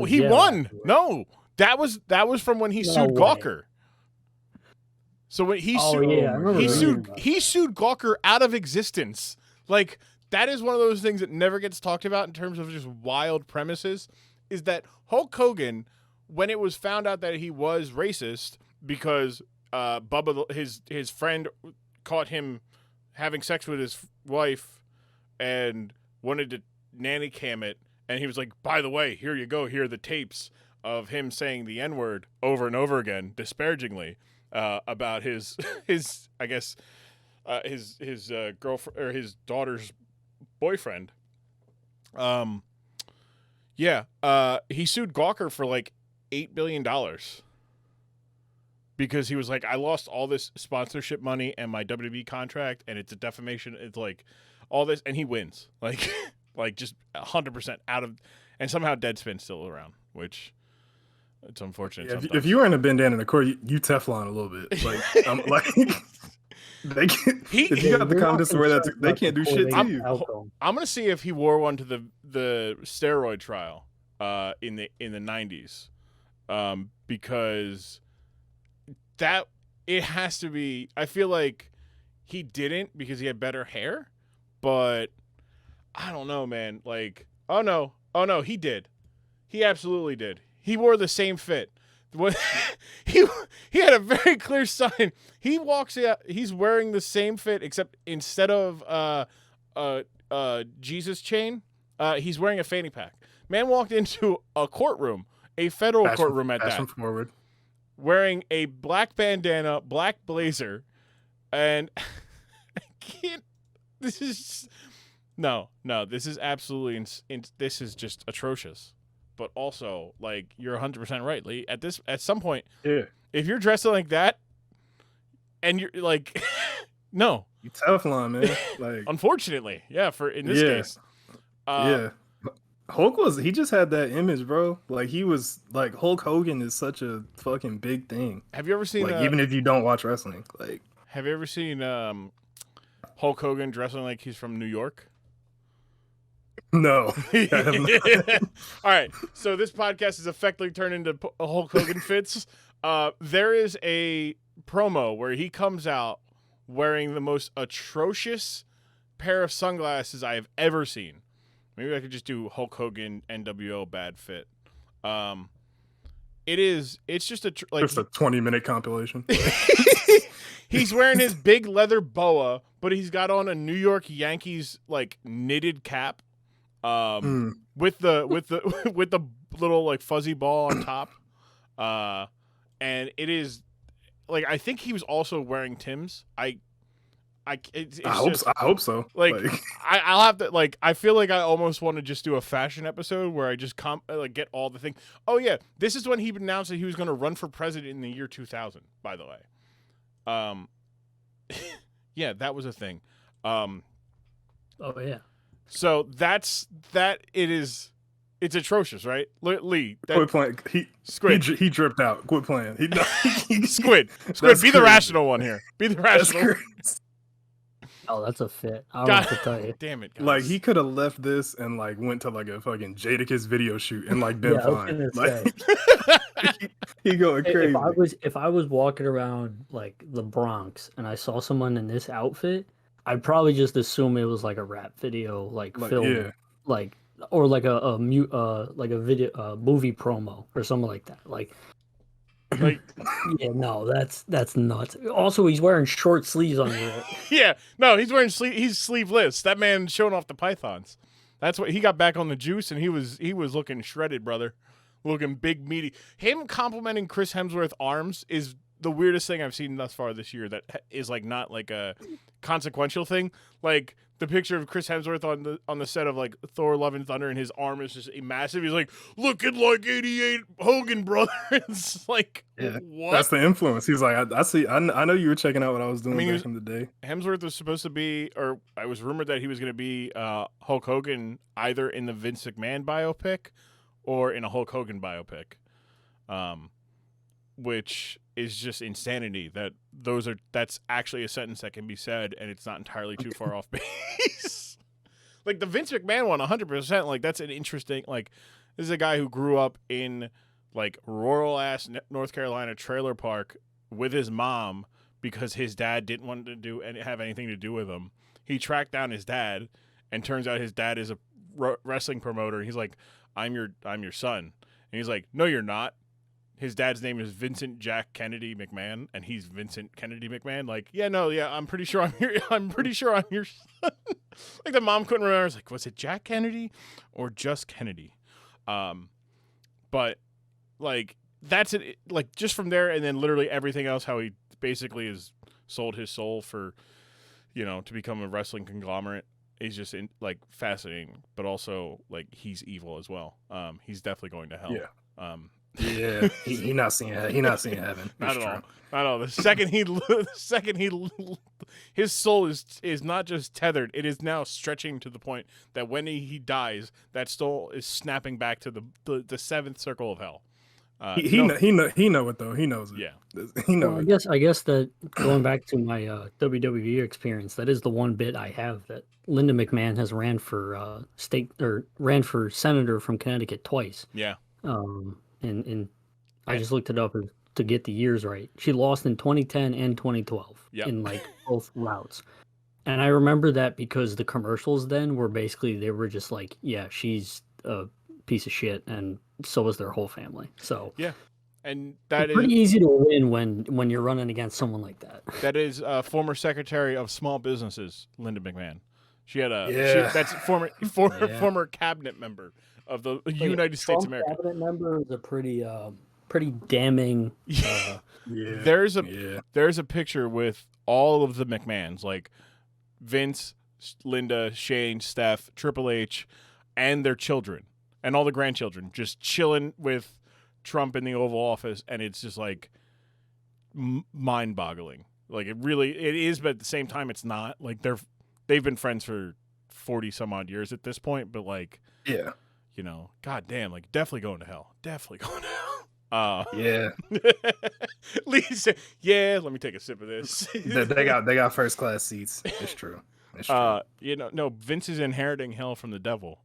He won. No, that was from when he sued Gawker. So when he sued Gawker out of existence. Like, that is one of those things that never gets talked about in terms of just wild premises. Is that Hulk Hogan, when it was found out that he was racist because Bubba, his friend, caught him having sex with his wife and wanted to nanny cam it, and he was like, "By the way, here you go. Here are the tapes of him saying the N-word over and over again, disparagingly, about his I guess his girlfriend or his daughter's boyfriend." He sued Gawker for like $8 billion. Because he was like, I lost all this sponsorship money and my WWE contract, and it's a defamation. It's like all this, and he wins, like just 100% out of, and somehow Deadspin's still around, which it's unfortunate. Yeah, if you were in a bandana in the court, you Teflon a little bit. Like, if you got the confidence to wear that, they can't do shit to you. I'm gonna see if he wore one to the steroid trial in the 90s, because that it has to be. I feel like he didn't because he had better hair, but I don't know, man. Like, oh no, he did. He absolutely did. He wore the same fit. He had a very clear sign. He walks out. He's wearing the same fit, except instead of Jesus chain, he's wearing a fanny pack. Man walked into a courtroom, a federal courtroom at that. Forward. Wearing a black bandana, black blazer, and I can't. This is no. This is absolutely. This is just atrocious. But also, like, you're 100% right, Lee. At some point, yeah, if you're dressing like that, and you're like, no, you Teflon, man. Like, unfortunately, yeah. In this case, yeah. Hulk he just had that image, bro. Like, he was like, Hulk Hogan is such a fucking big thing. Have you ever seen, like, even if you don't watch wrestling, like, have you ever seen Hulk Hogan dressing like he's from New York? No. All right, so this podcast is effectively turned into Hulk Hogan fits. There is a promo where he comes out wearing the most atrocious pair of sunglasses I have ever seen. Maybe I could just do Hulk Hogan NWO bad fit. It's just just a 20-minute compilation. He's wearing his big leather boa, but he's got on a New York Yankees like knitted cap, with the little like fuzzy ball on top, and it is like, I think he was also wearing Tim's. I hope so. Like, I'll have to, like, I feel like I almost want to just do a fashion episode where I just get all the things. Oh yeah, this is when he announced that he was going to run for president in the year 2000. By the way, yeah, that was a thing. Oh yeah. So that's that. It's atrocious, right? Lee, quit playing. Squid. He dripped out. Quit playing. Squid. Be crazy. The rational one here. Be the rational. Oh, that's a fit. I don't know what to tell you. Damn it, guys. Like, he could have left this and like went to like a fucking Jadakiss video shoot and like been fine. Like, he going crazy. If I was walking around like the Bronx and I saw someone in this outfit, I'd probably just assume it was like a rap video, like film, yeah. like or like a video movie promo or something like that. Like yeah, no, that's nuts. Also, he's wearing short sleeves under it. Yeah, no, he's sleeveless. That man showing off the pythons. That's what he got back on the juice, and he was looking shredded, brother, looking big, meaty. Him complimenting Chris Hemsworth's arms is the weirdest thing I've seen thus far this year. That is like not like a consequential thing. Like the picture of Chris Hemsworth on the set of like Thor: Love and Thunder, and his arm is just massive. He's like looking like '88 Hogan, brother. It's like, what? That's the influence. He's like, I see. I know you were checking out what I was doing back in the day. Hemsworth was supposed to be, or I was rumored that he was going to be Hulk Hogan either in the Vince McMahon biopic or in a Hulk Hogan biopic, which is just insanity. That's actually a sentence that can be said, and it's not entirely too far off base. Like the Vince McMahon one, 100%. Like that's an interesting. Like this is a guy who grew up in like rural ass North Carolina trailer park with his mom because his dad didn't want to have anything to do with him. He tracked down his dad, and turns out his dad is a wrestling promoter. He's like, I'm your son, and he's like, no, you're not. His dad's name is Vincent Jack Kennedy McMahon, and he's Vincent Kennedy McMahon. Like, I'm pretty sure I'm your son. Like the mom couldn't remember. I was like, was it Jack Kennedy or just Kennedy? But like that's it. Like just from there, and then literally everything else, how he basically has sold his soul for, to become a wrestling conglomerate is just fascinating. But also like he's evil as well. He's definitely going to hell. Yeah. Yeah, he not seeing heaven. Not at all. The second his soul is not just tethered; it is now stretching to the point that when he dies, that soul is snapping back to the seventh circle of hell. He know it though. He knows it. Yeah, he knows. Well, I guess that going back to my WWE experience, that is the one bit I have that Linda McMahon has ran for ran for senator from Connecticut twice. Yeah. And I just looked it up to get the years right. She lost in 2010 and 2012 in like both routes. And I remember that because the commercials then were basically, they were just like, yeah, she's a piece of shit, and so was their whole family. So yeah, and that is pretty easy to win when you're running against someone like that. That is former Secretary of Small Businesses, Linda McMahon. She had that's former cabinet member of the United States of America. Cabinet member is a pretty damning. There's a picture with all of the McMahons, like Vince, Linda, Shane, Steph, Triple H, and their children, and all the grandchildren, just chilling with Trump in the Oval Office, and it's just like mind-boggling. Like it is, but at the same time, it's not. Like they've been friends for 40 some odd years at this point, but like god damn, like definitely going to hell. Yeah. Lisa, let me take a sip of this. they got first class seats. It's true. No, Vince is inheriting hell from the devil.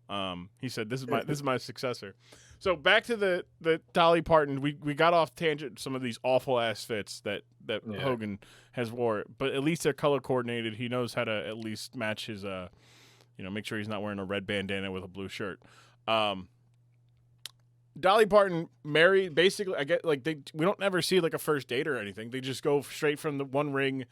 He said this is my successor. So back to the Dolly Parton. We got off tangent some of these awful ass fits that Hogan has wore, but at least they're color coordinated. He knows how to at least match his make sure he's not wearing a red bandana with a blue shirt. Dolly Parton married, basically, I get like we don't ever see like a first date or anything. They just go straight from the one ring,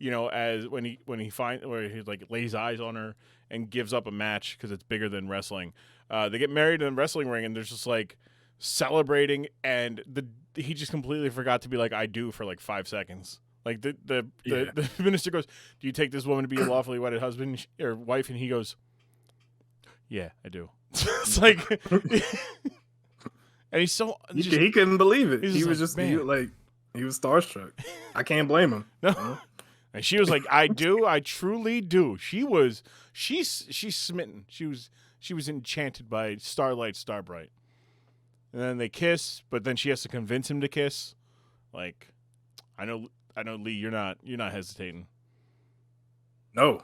as when he like lays eyes on her and gives up a match because it's bigger than wrestling. They get married in the wrestling ring, and there's just like celebrating, and he just completely forgot to be like, I do, for like 5 seconds. Like the minister goes, do you take this woman to be your lawfully wedded husband or wife? And he goes, yeah, I do. It's like, and he's so he couldn't believe it. He was he was starstruck. I can't blame him. No. And she was like, I do, I truly do. She's smitten. She was enchanted by Starlight Starbright. And then they kiss, but then she has to convince him to kiss. Like, I know, Lee, you're not hesitating. No.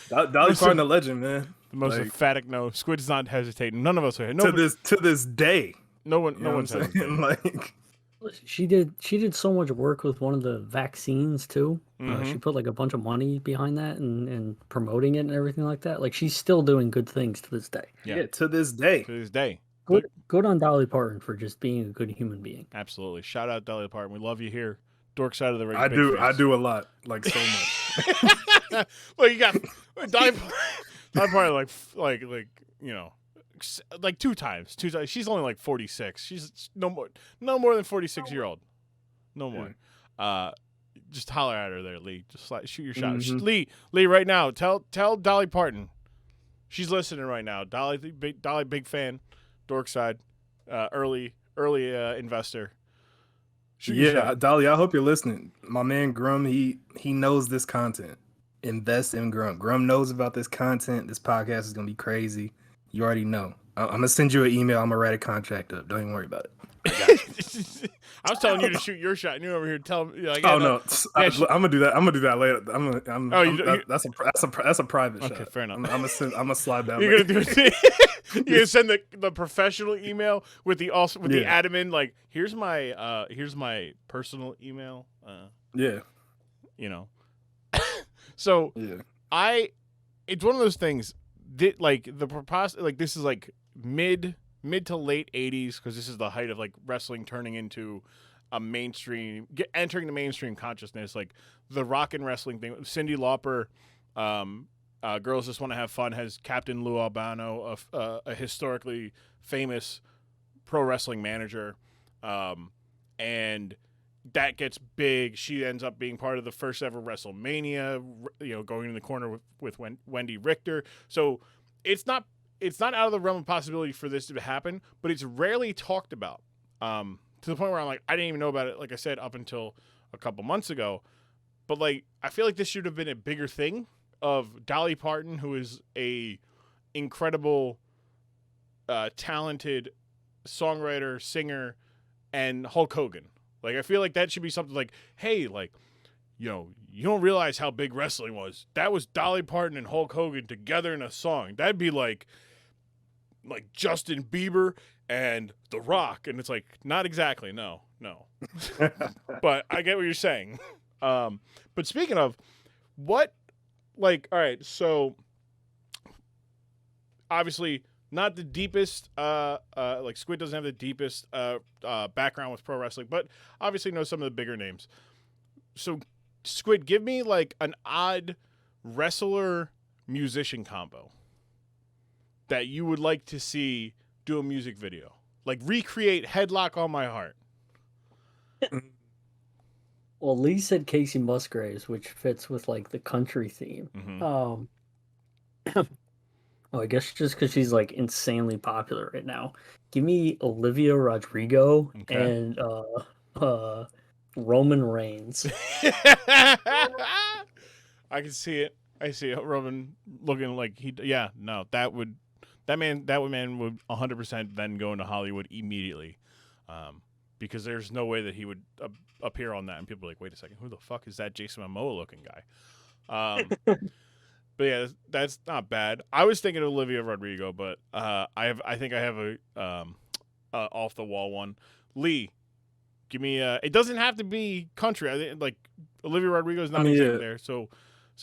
Dolly Parton, a legend, man. The most emphatic no. Squid's not hesitating. None of us are. To this day. No one's hesitating. Like, She did so much work with one of the vaccines too. She put like a bunch of money behind that and promoting it and everything like that. Like she's still doing good things to this day. Yeah, to this day. To this day. Good on Dolly Parton for just being a good human being. Absolutely. Shout out Dolly Parton. We love you here. Dork side of the ring. I do a lot, like so much. Well, you got Dolly Parton like you know, like two times. She's only like 46. She's no more than 46-year-old. No more. Just holler at her there, Lee. Just shoot your shot. Lee, right now. Tell Dolly Parton. She's listening right now. Dolly, big fan. Dork side, early investor. Yeah, Dolly, I hope you're listening. My man Grumm, he knows this content. Invest in Grumm. Grumm knows about this content. This podcast is gonna be crazy. You already know. I'm gonna send you an email. I'm gonna write a contract up. Don't even worry about it. I was telling you to shoot your shot, and you're over here telling me. Like, oh no, I'm gonna do that. I'm gonna do that later. That's a private shot. Okay, fair enough. I'm gonna slide down. You're gonna do it. You're gonna send the professional email with the admin. Like, here's my personal email. Yeah. You know. So yeah. It's one of those things that like this is like mid to late 80s, because this is the height of like wrestling turning into a entering the mainstream consciousness, like the rock and wrestling thing. Cyndi Lauper, Girls Just Want to Have Fun, has Captain Lou Albano, a historically famous pro wrestling manager, and that gets big. She ends up being part of the first ever WrestleMania, going in the corner with Wendy Richter. So it's not out of the realm of possibility for this to happen, but it's rarely talked about, to the point where I'm like, I didn't even know about it, like I said, up until a couple months ago. But like, I feel like this should have been a bigger thing of Dolly Parton, who is a incredible, talented songwriter, singer, and Hulk Hogan. Like, I feel like that should be something like, hey, like, you don't realize how big wrestling was. That was Dolly Parton and Hulk Hogan together in a song. That'd be like Justin Bieber and The Rock. And it's like, not exactly. No. But I get what you're saying. But speaking of what, like, all right, so obviously not the deepest, like Squid doesn't have the deepest background with pro wrestling, but obviously knows some of the bigger names. So Squid, give me like an odd wrestler musician combo that you would like to see do a music video. Like recreate Headlock on My Heart. Well, Lee said Casey Musgraves, which fits with like the country theme. Mm-hmm. I guess just because she's like insanely popular right now. Give me Olivia Rodrigo and Roman Reigns. I can see it. I see it. Roman looking like that man would 100% then go into Hollywood immediately, because there's no way that he would appear on that, and people are like, wait a second, who the fuck is that Jason Momoa looking guy? But yeah, that's not bad. I was thinking of Olivia Rodrigo, but I think I have a off the wall one. Lee, give me it doesn't have to be country. I think like Olivia Rodrigo is not exactly there. So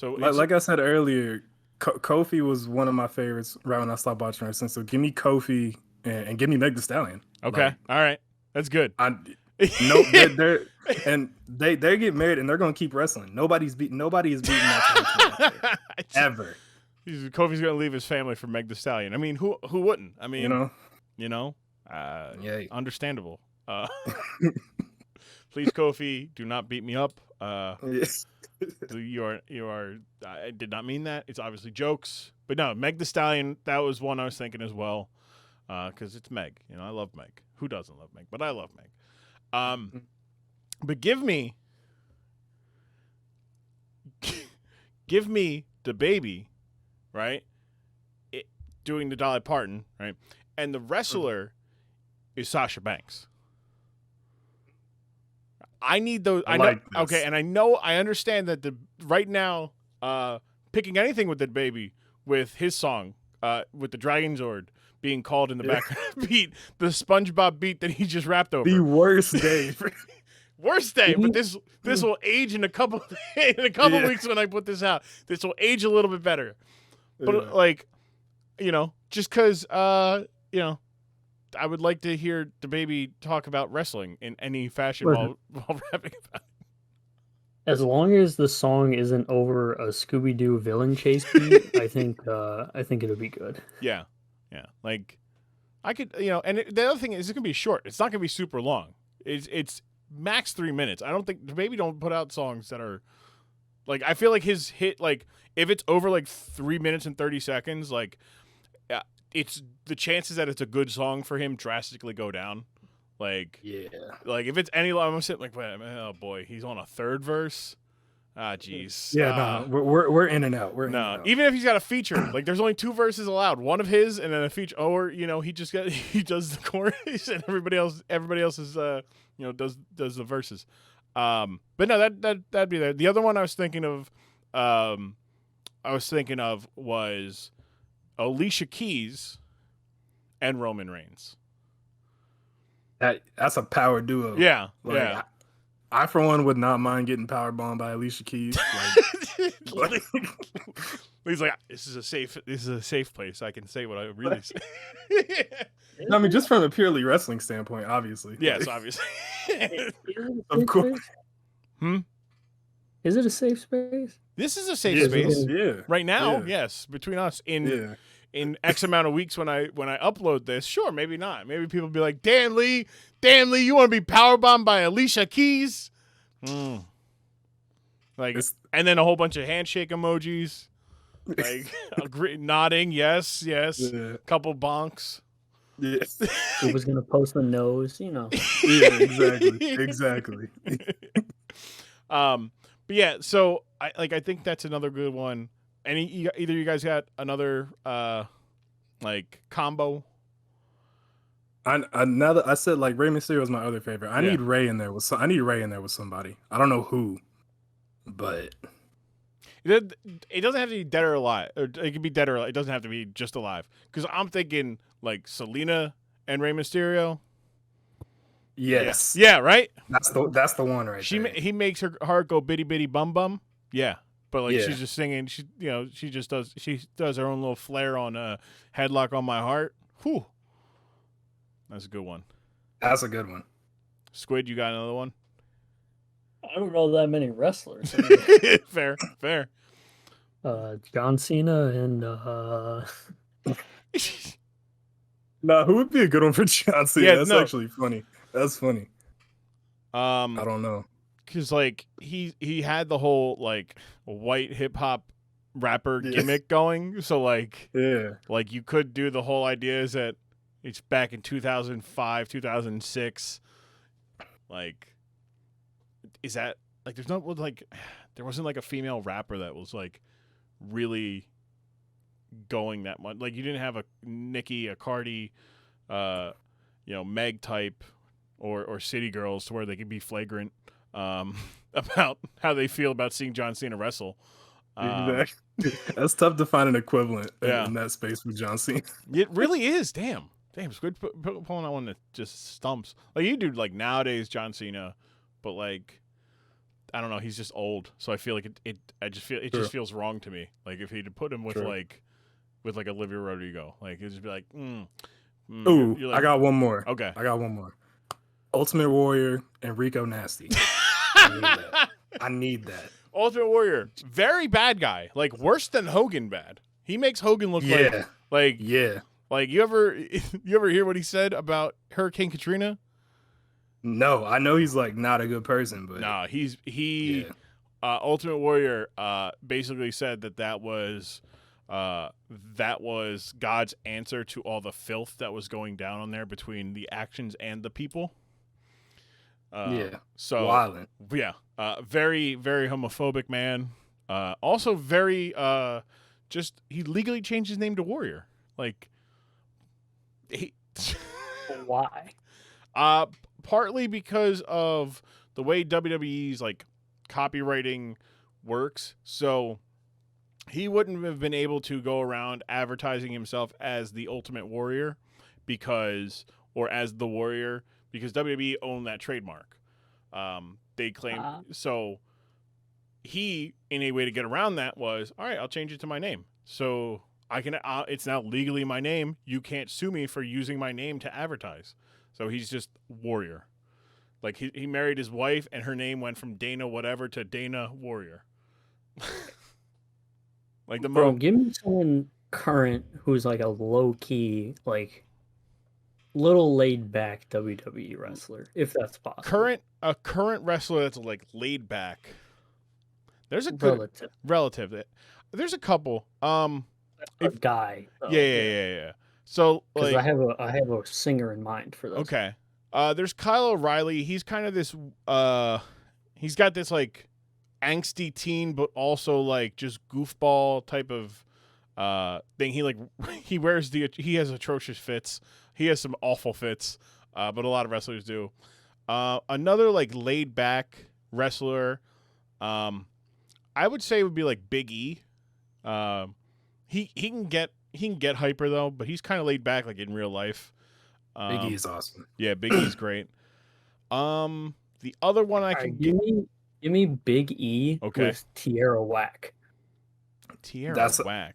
like I said earlier, Kofi was one of my favorites right when I stopped watching wrestling. So give me Kofi and give me Meg Thee Stallion. Okay, like, all right, that's good. They get married and they're gonna keep wrestling. Nobody is beating that ever. Kofi's gonna leave his family for Meg Thee Stallion. I mean, who wouldn't? I mean, understandable. Please, Kofi, do not beat me up. You are. I did not mean that. It's obviously jokes, but no, Meg Thee Stallion. That was one I was thinking as well, because it's Meg. I love Meg. Who doesn't love Meg? But I love Meg. But give me the baby, right? Doing the Dolly Parton, right? And the wrestler is Sasha Banks. I need those. I know. Okay, and I understand that right now, picking anything with the baby with his song, with the Dragon Zord being called in the background beat, the SpongeBob beat that he just rapped over. The worst day. Worst day, but this will age in a couple weeks when I put this out. This will age a little bit better. But like, just because I would like to hear the baby talk about wrestling in any fashion while rapping about it. As long as the song isn't over a Scooby-Doo villain chase beat, I think it'll be good. Yeah. Like, I could, and the other thing is it's gonna be short. It's not gonna be super long. It's max 3 minutes. I don't think the baby don't put out songs that are like. I feel like his hit, like if it's over like 3 minutes and 30 seconds, like it's the chances that it's a good song for him drastically go down. Like, like if it's any long, I'm sitting like, wait, oh boy, he's on a third verse. Ah, jeez. Yeah, no, we're in and out. We're in and out. Even if he's got a feature, like there's only 2 verses allowed, one of his and then a feature, or he does the chorus and everybody else is does the verses. But no, that'd be there. The other one I was thinking of was Alicia Keys and Roman Reigns. That's a power duo. Yeah, like, I for one would not mind getting powerbombed by Alicia Keys. Like, he's like, this is a safe place. I can say what I really say. I mean, just from a purely wrestling standpoint, obviously. Yes, obviously. Of course. Is it a safe space? This is a safe space. Yeah. Right now, yes. Between us in X amount of weeks when I upload this, sure, maybe not. Maybe people will be like, damn Lee, you want to be powerbombed by Alicia Keys? Like, and then a whole bunch of handshake emojis, like nodding, yes, couple bonks. Yeah. He was gonna post the nose, Yeah, exactly. But yeah, so I think that's another good one. Either you guys got another like combo? I said like Rey Mysterio is my other favorite. I need Rey in there with somebody. I don't know who, but it doesn't have to be dead or alive. Or it can be dead or alive. It doesn't have to be just alive. Because I'm thinking like Selena and Rey Mysterio. Yes. Yeah, right? That's the one right there. He makes her heart go bitty bitty bum bum. Yeah. But like she's just singing, she does her own little flair on Headlock on My Heart. Whew. That's a good one. That's a good one. Squid, you got another one? I don't know that many wrestlers. Fair. John Cena and Nah, who would be a good one for John Cena? Yeah, that's actually funny. That's funny. I don't know. Because like he had the whole like white hip hop rapper gimmick going, so like like you could do the whole idea is that it's back in 2005, 2006. Like, is that like there's no like there wasn't like a female rapper that was like really going that much. Like you didn't have a Nicki, a Cardi, Meg type or City Girls to where they could be flagrant about how they feel about seeing John Cena wrestle. Exactly. That's tough to find an equivalent in that space with John Cena. It really is. Damn, Squid pulling that one that just stumps. Like you do like nowadays John Cena, but like I don't know, he's just old. So I feel like it just feels wrong to me. Like if he'd put him with like Olivia Rodrigo, like it'd just be like, Ooh, like, I got one more. Okay. I got one more. Ultimate Warrior and Rico Nasty. I need that. Ultimate Warrior, very bad guy, like worse than Hogan bad. He makes Hogan look like you ever hear what he said about Hurricane Katrina? No, I know he's like not a good person, but no, Ultimate Warrior basically said that was God's answer to all the filth that was going down on there between the actions and the people. So violent. Yeah. Very, very homophobic man. Also very he legally changed his name to Warrior. Like why? Partly because of the way WWE's like copywriting works. So he wouldn't have been able to go around advertising himself as the Ultimate Warrior or as the Warrior because WWE owned that trademark. They claimed so. He, in a way to get around that, was all right. I'll change it to my name, so I can. It's now legally my name. You can't sue me for using my name to advertise. So he's just Warrior. Like he married his wife, and her name went from Dana whatever to Dana Warrior. Like Bro, give me someone current who's like a low key, like little laid back WWE wrestler, if that's possible. A current wrestler that's like laid back. There's a good relative. There's a couple. A guy. Though, yeah. So like I have a singer in mind for this. Okay. There's Kyle O'Reilly. He's kind of this he's got this like angsty teen but also like just goofball type of thing. He has atrocious fits. He has some awful fits. But a lot of wrestlers do. Another like laid back wrestler I would say would be like Big E. He can get hyper though, but he's kind of laid back like in real life. Big E is awesome. Yeah, Big E's great. The other one give me Big E with Tierra Whack. Whack.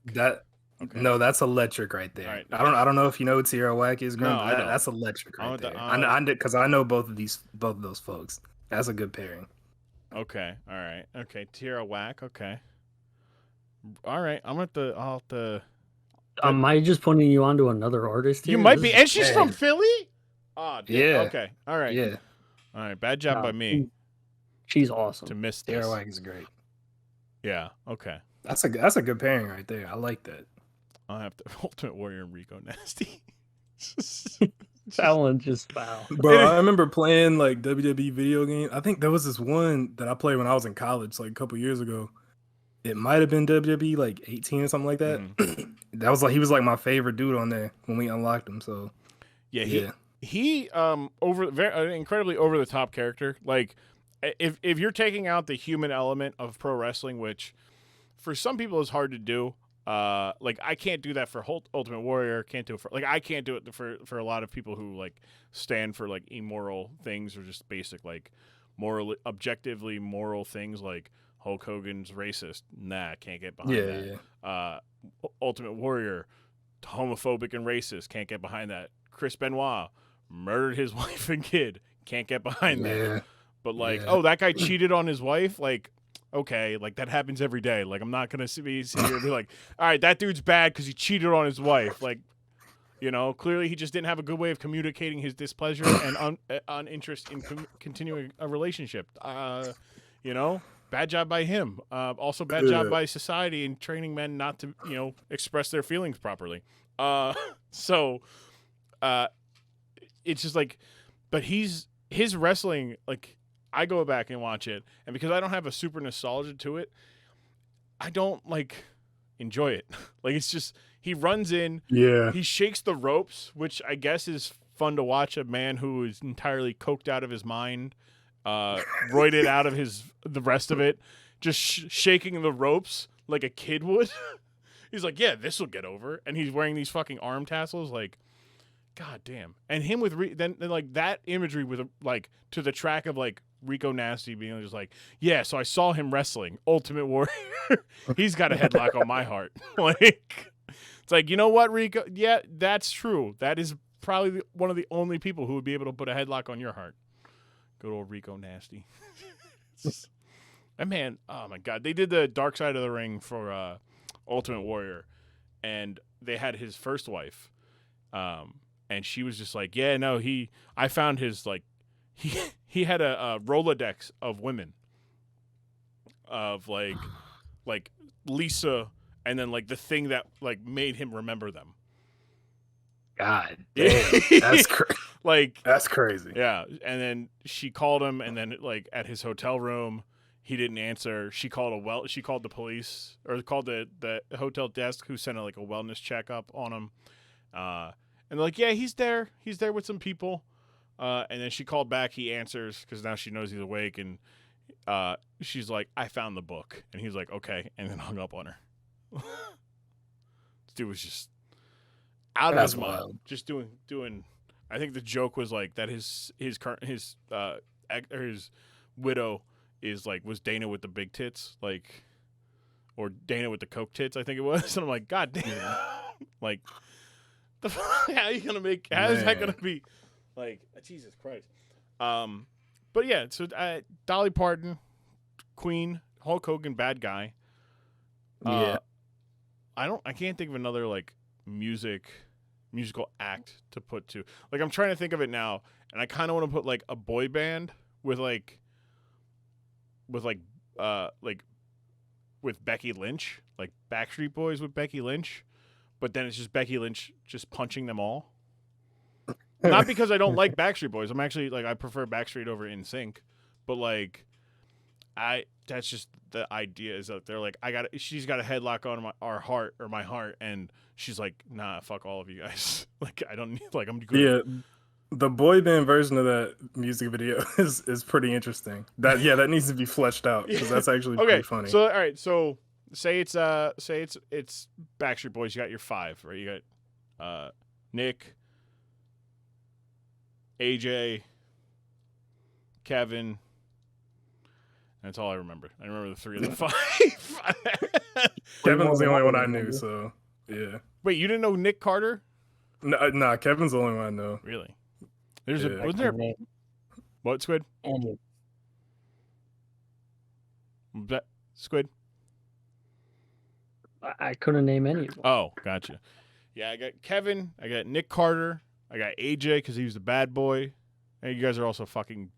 Okay. No, that's electric right there. Right. I don't know if you know what Tierra Whack is, Grumm. No, I don't. That's electric right there. Because I know both of those folks. That's a good pairing. Okay. All right. Okay. Tierra Whack. Okay. All right. I'll have to. Am I just pointing you onto another artist here? You might be, and she's from Philly. Oh, dude. Yeah. Okay. All right. Yeah. All right. Bad job by me. She's awesome. To miss this. Tierra Whack is great. Yeah. Okay. That's a good pairing right there. I like that. I'll have to Ultimate Warrior and Rico Nasty. That one just foul. Bro, I remember playing like WWE video games. I think there was this one that I played when I was in college, like a couple years ago. It might have been WWE like 18 or something like that. That was like he was like my favorite dude on there when we unlocked him. So he incredibly over the top character. Like if you're taking out the human element of pro wrestling, which for some people is hard to do. Like I can't do that for Ultimate Warrior. Can't do it for I can't do it for a lot of people who like stand for like immoral things or just basic like objectively moral things like Hulk Hogan's racist. Nah, can't get behind that. Yeah. Ultimate Warrior, homophobic and racist. Can't get behind that. Chris Benoit murdered his wife and kid. Can't get behind that. But like, that guy cheated on his wife. Like, okay, like that happens every day. Like, I'm not gonna sit here and be like, all right, that dude's bad because he cheated on his wife. Like, clearly he just didn't have a good way of communicating his displeasure and uninterest in continuing a relationship. Bad job by him. Also, bad job by society in training men not to, express their feelings properly. It's just like, but his wrestling, like, I go back and watch it, and because I don't have a super nostalgia to it, I don't like enjoy it. Like it's just he runs in, he shakes the ropes, which I guess is fun to watch a man who is entirely coked out of his mind, roided out of the rest of it, just shaking the ropes like a kid would. He's like, yeah, this will get over, and he's wearing these fucking arm tassels, like. God damn. And him with then like that imagery with like to the track of like Rico Nasty being just like, yeah, so I saw him wrestling Ultimate Warrior. He's got a headlock on my heart. Like it's like, you know what, Rico? Yeah, that's true. That is probably one of the only people who would be able to put a headlock on your heart. Good old Rico Nasty. And man, oh my God. They did the Dark Side of the Ring for Ultimate Warrior, and they had his first wife. And she was just like, yeah, no, I found his, like, he had a Rolodex of women of, like Lisa, and then, like, the thing that, like, made him remember them. God damn. That's crazy. Like, that's crazy. Yeah. And then she called him, and then, like, at his hotel room, he didn't answer. She called the police, or called the hotel desk, who sent, a wellness checkup on him. And they're like, yeah, he's there. He's there with some people. And then she called back. He answers because now she knows he's awake. And she's like, I found the book. And he's like, okay. And then hung up on her. This dude was just out of his mind, just doing. I think the joke was like that his widow is like was Dana with the big tits, like, or Dana with the coke tits. I think it was, and I'm like, God damn, like, the how are you gonna make? How is that gonna be? Like, Jesus Christ. But yeah, so Dolly Parton, Queen, Hulk Hogan, bad guy. Yeah. I can't think of another like musical act to put to. Like, I'm trying to think of it now, and I kind of want to put like a boy band with Becky Lynch, like Backstreet Boys with Becky Lynch, but then it's just Becky Lynch just punching them all. Not because I don't like Backstreet Boys. I'm actually like I prefer Backstreet over NSYNC, but like that's just the idea is that they're like she's got a headlock on my heart, and she's like, nah, fuck all of you guys. Like I don't need like I'm good. Yeah, the boy band version of that music video is pretty interesting. That needs to be fleshed out because that's actually pretty funny. So all right, so say it's Backstreet Boys. You got your 5, right? You got Nick, AJ, Kevin. That's all I remember. I remember the 3 of the 5. Kevin was the only one I knew, so yeah. Wait, you didn't know Nick Carter? Nah, Kevin's the only one I know. Really? Wasn't there? What, Squid? Squid? I couldn't name any of them. Oh, gotcha. Yeah, I got Kevin. I got Nick Carter. I got AJ because he was the bad boy. And you guys are also fucking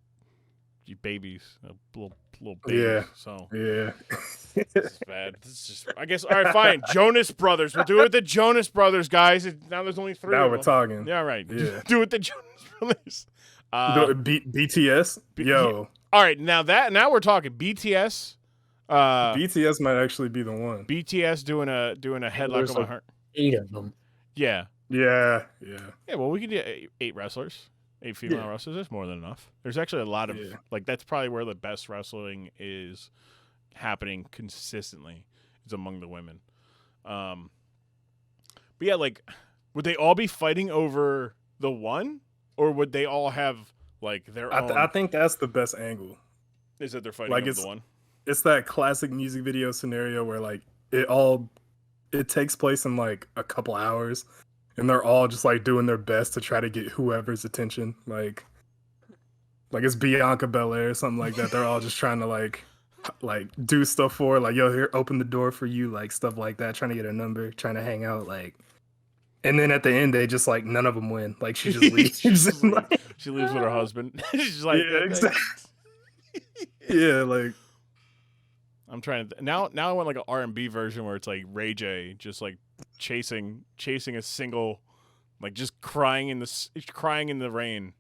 babies, little babies. Yeah. So yeah, it's bad. It's just, I guess. All right, fine. Jonas Brothers. We'll do it with the Jonas Brothers, guys. Now there's only 3. Now we're talking. Yeah, right. Yeah. Do it with the Jonas Brothers. BTS. Yo. All right, now we're talking BTS. BTS might actually be the one. BTS doing a headlock on my heart. 8 of them. Yeah. Yeah. Well, we could do 8 wrestlers. 8 female wrestlers. That's more than enough. There's actually a lot of like that's probably where the best wrestling is happening consistently. Is among the women. But yeah, like would they all be fighting over the one, or would they all have like their own? I think that's the best angle. Is that they're fighting like over the one? It's that classic music video scenario where like it takes place in like a couple hours. And they're all just like doing their best to try to get whoever's attention. Like it's Bianca Belair or something like that. They're all just trying to like do stuff for like, yo, here, open the door for you, like stuff like that, trying to get a number, trying to hang out, like. And then at the end, they just like none of them win. Like she just leaves. She leaves with her husband. She's like, yeah, exactly. Yeah, like. I'm trying to now. I want like an R&B version where it's like Ray J just like chasing a single, like just crying in the rain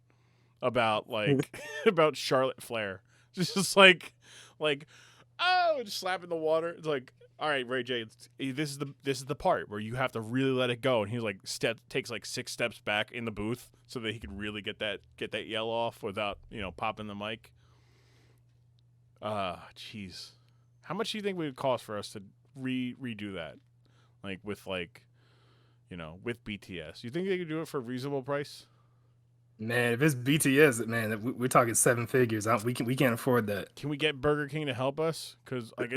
about like about Charlotte Flair, just like oh, just slapping the water. It's like, all right, Ray J, this is the part where you have to really let it go, and he's like takes like 6 steps back in the booth so that he can really get that yell off without popping the mic. Jeez. How much do you think it would cost for us to redo that? Like with with BTS. You think they could do it for a reasonable price? Man, if it's BTS, man, we're talking 7 figures. We can't afford that. Can we get Burger King to help us? Because like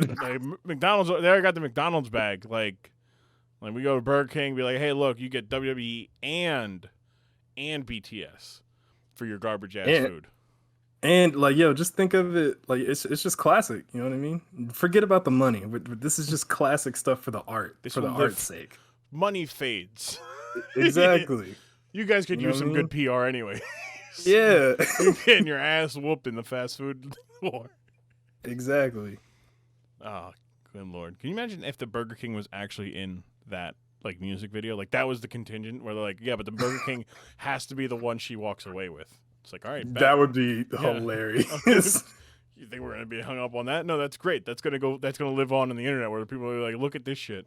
McDonald's, they already got the McDonald's bag. Like we go to Burger King, be like, hey, look, you get WWE and BTS for your garbage ass food. And like, yo, just think of it like it's just classic. You know what I mean? Forget about the money. This is just classic stuff for the art, for the art's sake. Money fades. Exactly. You guys could use some good PR anyway. Yeah. You're getting your ass whooped in the fast food war. Exactly. Oh, good Lord. Can you imagine if the Burger King was actually in that like music video? Like that was the contingent where they're like, yeah, but the Burger King has to be the one she walks away with. It's like, all right, that would be hilarious. You think we're gonna be hung up on that? No, that's great. That's gonna live on the internet where people are like, look at this shit.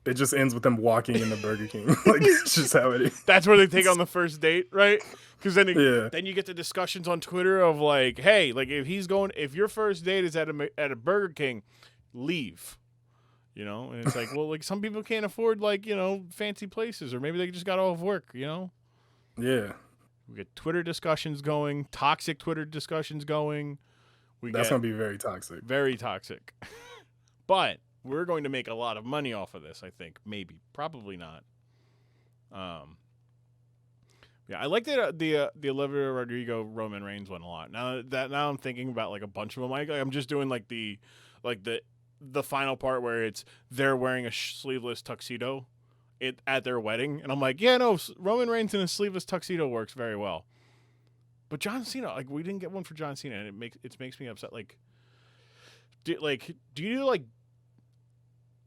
It just ends with them walking in the Burger King. Like it's just how it is. That's where they take on the first date, right? Because then you get the discussions on Twitter of like, hey, like if your first date is at a Burger King, leave. You know, and it's like, well, like some people can't afford like, you know, fancy places, or maybe they just got off work, you know? Yeah. We get Twitter discussions going, toxic Twitter discussions going. That's going to be very toxic. Very toxic. But we're going to make a lot of money off of this, I think. Maybe. Probably not. Yeah, I like that the Olivia Rodrigo Roman Reigns one a lot. Now I'm thinking about like a bunch of them. I'm just doing like the final part where it's they're wearing a sleeveless tuxedo at their wedding, and I'm like, yeah, no, Roman Reigns in a sleeveless tuxedo works very well. But John Cena, like, we didn't get one for John Cena, and it makes me upset. Like, do you do like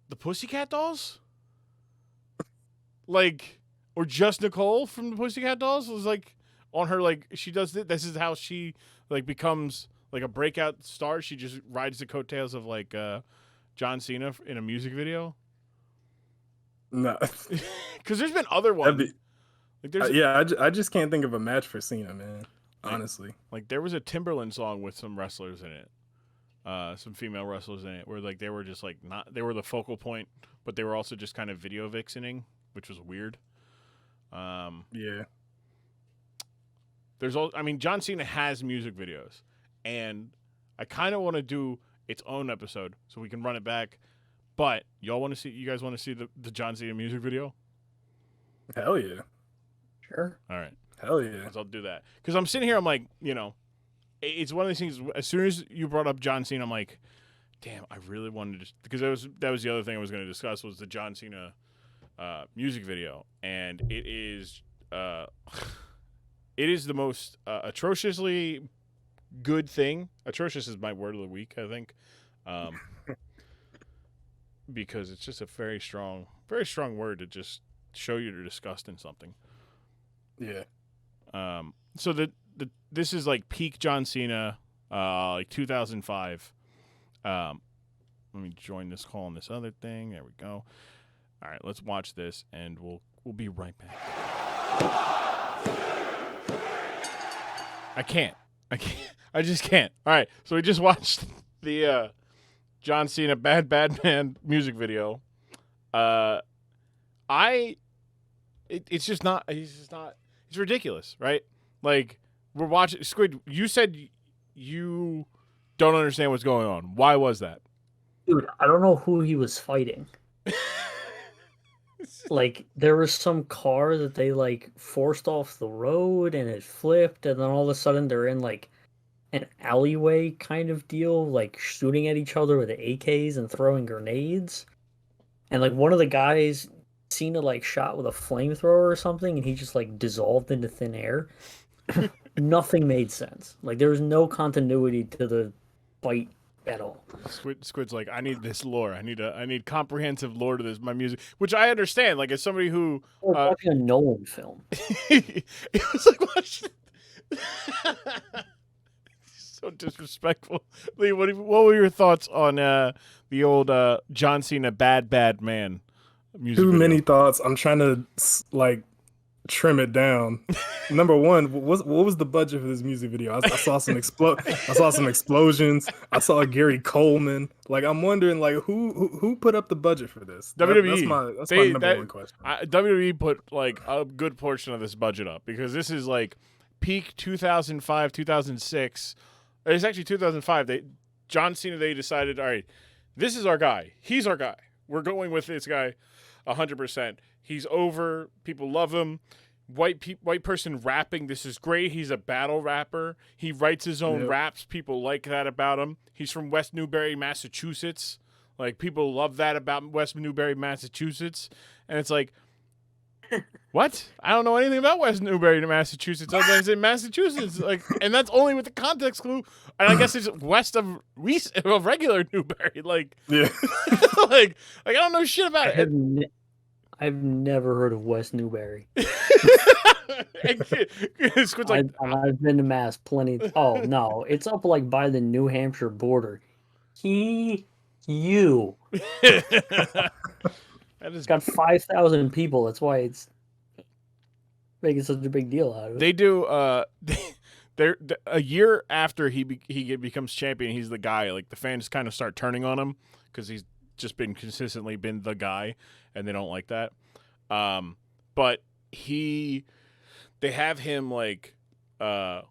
the Pussycat Dolls? Like, or just Nicole from the Pussycat Dolls was like on her, like, she does it. This is how she like becomes like a breakout star. She just rides the coattails of like John Cena in a music video. No, because there's been other ones. I just can't think of a match for Cena, man. Honestly, like there was a Timberland song with some wrestlers in it, some female wrestlers in it, where like they were just like they were the focal point, but they were also just kind of video vixening, which was weird. Yeah. John Cena has music videos, and I kind of want to do its own episode so we can run it back. But you guys want to see the John Cena music video? Hell yeah. Sure. All right. Hell yeah. I'll do that. Because I'm sitting here, I'm like, you know, it's one of these things, as soon as you brought up John Cena, I'm like, damn, I really wanted to, because that was the other thing I was going to discuss was the John Cena music video. And it is the most atrociously good thing. Atrocious is my word of the week, I think. Because it's just a very strong word to just show you the disgust in something. Yeah. So this is like peak John Cena, like 2005. Let me join this call on this other thing. There we go. All right, let's watch this, and we'll be right back. I can't. I just can't. All right, so we just watched the John Cena Bad Man music video. It's just not. It's ridiculous, right? Like, we're watching Squid. You said you don't understand what's going on. Why was that? Dude, I don't know who he was fighting. Like, there was some car that they, like, forced off the road and it flipped, and then all of a sudden they're in, like, an alleyway kind of deal, like, shooting at each other with AKs and throwing grenades. And, like, one of the guys, Cena, like, shot with a flamethrower or something, and he just, like, dissolved into thin air. Nothing made sense. Like, there was no continuity to the fight at all. Squid's like, I need this lore. I need comprehensive lore to my music, which I understand. Like, as somebody who watching a Nolan film, it was like watching. So disrespectful. Lee, what were your thoughts on the old John Cena Bad Man music? Too video? many thoughts. I'm trying to like trim it down. Number one, what was the budget for this music video? I saw some explosions. I saw Gary Coleman. Like, I'm wondering, like, who put up the budget for this? WWE. That's my number one question. WWE put like a good portion of this budget up because this is like peak 2005, 2006. It's actually 2005. John Cena. They decided, all right, this is our guy. He's our guy. We're going with this guy 100%. He's over. People love him. White person rapping. This is great. He's a battle rapper. He writes his own raps. People like that about him. He's from West Newbury, Massachusetts. Like, people love that about West Newbury, Massachusetts. And it's like, what? I don't know anything about West Newbury, Massachusetts. Other than it's in Massachusetts. Like, and that's only with the context clue. And I guess it's west of regular Newbury. like I don't know shit about it. I've never heard of West Newbury. I've been to Mass plenty. Oh no, it's up like by the New Hampshire border. You. It's got 5,000 people. That's why it's making such a big deal out of it. They do. They're a year after he becomes champion. He's the guy. Like, the fans kind of start turning on him because just been consistently been the guy, and they don't like that. But they have him like they're